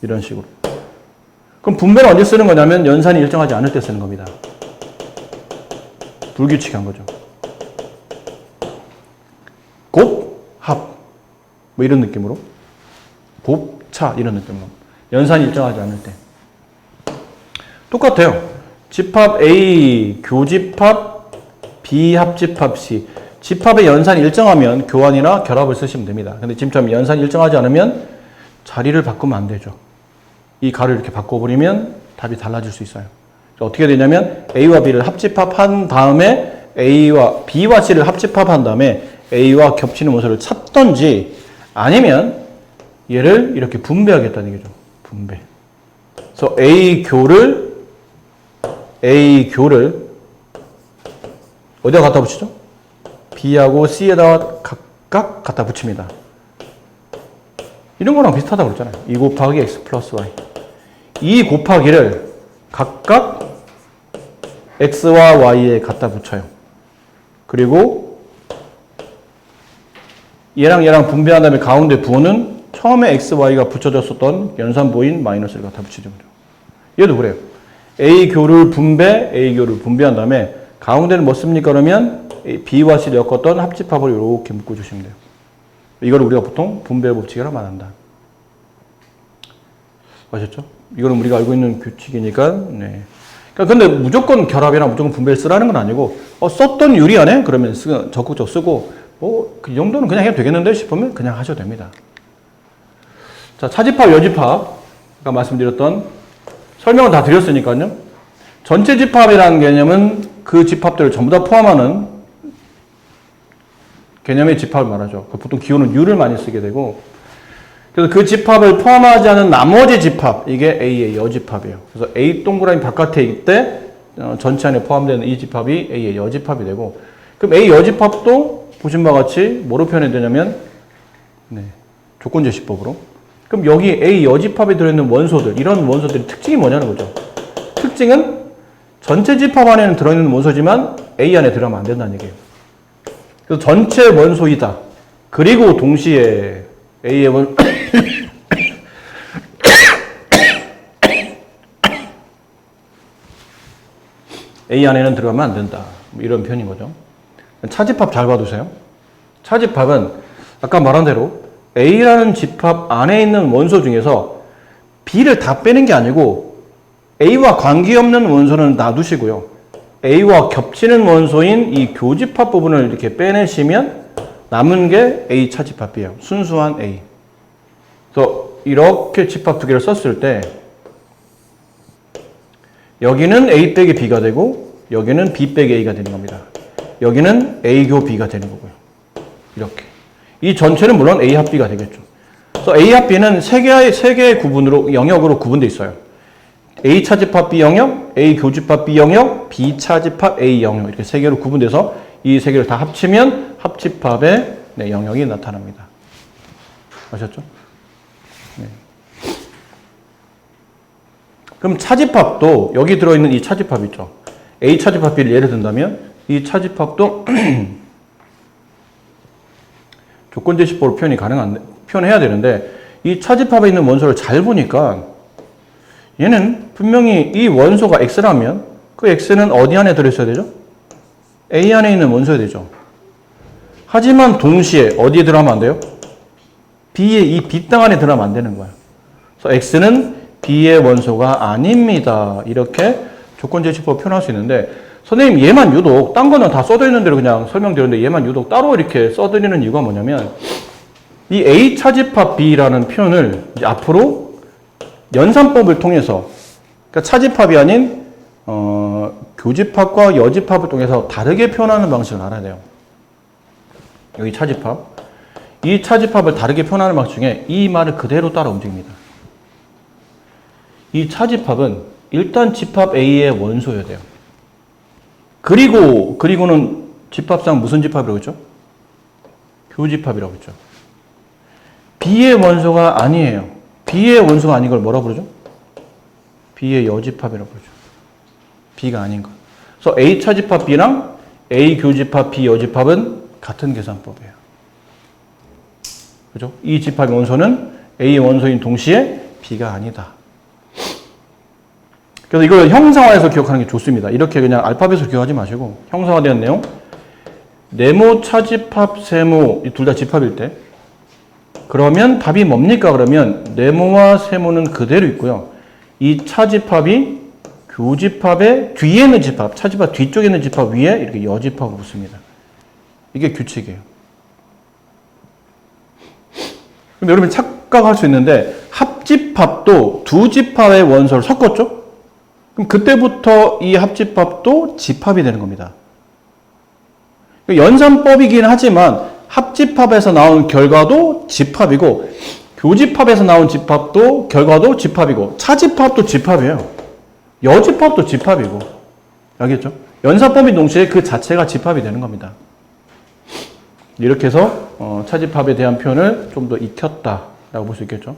이런 식으로. 그럼 분배는 언제 쓰는 거냐면 연산이 일정하지 않을 때 쓰는 겁니다. 불규칙한 거죠. 곱, 합. 뭐 이런 느낌으로. 곱, 차. 이런 느낌으로. 연산이 일정하지 않을 때. 똑같아요. 집합 A, 교집합 B, 합집합 C. 집합의 연산이 일정하면 교환이나 결합을 쓰시면 됩니다. 근데 지금처럼 연산이 일정하지 않으면 자리를 바꾸면 안 되죠. 이 가를 이렇게 바꿔버리면 답이 달라질 수 있어요. 어떻게 되냐면 A와 B를 합집합한 다음에 A와 B와 C를 합집합한 다음에 A와 겹치는 원소를 찾던지 아니면 얘를 이렇게 분배하겠다는 얘기죠. 분배. 그래서 A 교를 어디다 갖다 붙이죠? B하고 C에다가 각각 갖다 붙입니다. 이런 거랑 비슷하다고 그랬잖아요. 2 곱하기 x 플러스 y. 이 곱하기를 각각 x와 y에 갖다 붙여요. 그리고 얘랑 얘랑 분배한 다음에 가운데 부호는 처음에 x, y가 붙여졌었던 연산보인 마이너스를 갖다 붙이죠. 얘도 그래요. A교를 A교를 분배한 다음에 가운데는 뭐 씁니까? 그러면 B와 C를 엮었던 합집합을 이렇게 묶어주시면 돼요. 이걸 우리가 보통 분배 법칙이라고 말한다. 아셨죠? 이거는 우리가 알고 있는 규칙이니까, 네. 그러니까 근데 무조건 결합이나 무조건 분배를 쓰라는 건 아니고, 썼던 유리하네? 그러면 적극적으로 쓰고, 그 정도는 그냥 해도 되겠는데 싶으면 그냥 하셔도 됩니다. 자, 차집합, 여집합. 아까 말씀드렸던, 설명을 다 드렸으니까요. 전체 집합이라는 개념은 그 집합들을 전부 다 포함하는 개념의 집합을 말하죠. 보통 기호는 U를 많이 쓰게 되고, 그래서 그 집합을 포함하지 않은 나머지 집합, 이게 A의 여집합이에요. 그래서 A 동그라미 바깥에 있을 때 전체 안에 포함되는 이 집합이 A의 여집합이 되고, 그럼 A 여집합도 보신 바와 같이 뭐로 표현해야 되냐면, 네, 조건제시법으로. 그럼 여기 A 여집합에 들어있는 원소들, 이런 원소들의 특징이 뭐냐는 거죠. 특징은 전체 집합 안에는 들어있는 원소지만 A 안에 들어가면 안 된다는 얘기예요. 그래서 전체 원소이다. 그리고 동시에 A의 원 A 안에는 들어가면 안 된다. 뭐 이런 표현인 거죠. 차집합 잘 봐두세요. 차집합은 아까 말한 대로 A라는 집합 안에 있는 원소 중에서 B를 다 빼는 게 아니고 A와 관계없는 원소는 놔두시고요. A와 겹치는 원소인 이 교집합 부분을 이렇게 빼내시면 남은 게 A 차집합이에요. 순수한 A. 그래서 이렇게 집합 두 개를 썼을 때 여기는 A 빼기 B가 되고 여기는 B 빼기 A가 되는 겁니다. 여기는 A 교 B가 되는 거고요. 이렇게. 이 전체는 물론 A 합 B가 되겠죠. 그래서 A 합 B는 세 개의 구분으로 영역으로 구분되어 있어요. A 차집합 B 영역, A 교집합 B 영역, B 차집합 A 영역 이렇게 세 개로 구분돼서 이 세 개를 다 합치면 합집합의 영역이 나타납니다. 아셨죠? 네. 그럼 차집합도 여기 들어있는 이 차집합 있죠. A 차집합 B를 예를 든다면 이 차집합도 조건제시법으로 표현해야 되는데 이 차집합에 있는 원소를 잘 보니까 얘는 분명히 이 원소가 X라면 그 X는 어디 안에 들어있어야 되죠? A 안에 있는 원소야 되죠. 하지만 동시에 어디에 들어가면 안 돼요? B의 이 B땅 안에 들어가면 안 되는 거예요. 그래서 X는 B의 원소가 아닙니다. 이렇게 조건제시법으로 표현할 수 있는데 선생님 얘만 유독 딴 거는 다 써져 있는 대로 그냥 설명드렸는데 얘만 유독 따로 이렇게 써드리는 이유가 뭐냐면 이 A 차집합 B라는 표현을 이제 앞으로 연산법을 통해서 그러니까 차집합이 아닌 교집합과 여집합을 통해서 다르게 표현하는 방식을 알아야 돼요. 여기 차집합. 이 차집합을 다르게 표현하는 방식 중에 이 말을 그대로 따라 움직입니다. 이 차집합은 일단 집합 A의 원소여야 돼요. 그리고는 집합상 무슨 집합이라고 했죠? 교집합이라고 했죠. B의 원소가 아니에요. B의 원소가 아닌 걸 뭐라고 그러죠? B의 여집합이라고 그러죠. B가 아닌 거. 그래서 A 차집합 B랑 A 교집합 B 여집합은 같은 계산법이에요. 그죠? 이 집합의 원소는 A의 원소인 동시에 B가 아니다. 그래서 이걸 형상화해서 기억하는 게 좋습니다. 이렇게 그냥 알파벳으로 기억하지 마시고 형상화된 내용 네모 차집합 세모 이 둘 다 집합일 때 그러면 답이 뭡니까? 그러면 네모와 세모는 그대로 있고요. 이 차집합이 교집합의 뒤에 있는 집합, 차집합 뒤쪽에 있는 집합 위에 이렇게 여집합을 붙습니다. 이게 규칙이에요. 그럼 여러분 착각할 수 있는데 합집합도 두 집합의 원소를 섞었죠? 그럼 그때부터 이 합집합도 집합이 되는 겁니다. 연산법이긴 하지만 합집합에서 나온 결과도 집합이고 교집합에서 나온 집합도 결과도 집합이고 차집합도 집합이에요. 여집합도 집합이고 알겠죠? 연산법인 동시에 그 자체가 집합이 되는 겁니다. 이렇게 해서 차집합에 대한 표현을 좀 더 익혔다라고 볼 수 있겠죠.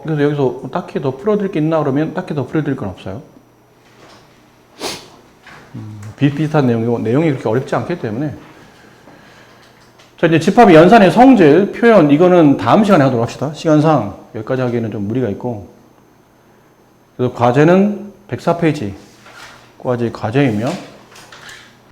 그래서 여기서 딱히 더 풀어드릴 게 있나 그러면 딱히 더 풀어드릴 건 없어요. 비슷비슷한 내용이고 내용이 그렇게 어렵지 않기 때문에 자 이제 집합의 연산의 성질 표현 이거는 다음 시간에 하도록 합시다. 시간상 여기까지 하기에는 좀 무리가 있고 그래서 과제는 104페이지 과제이며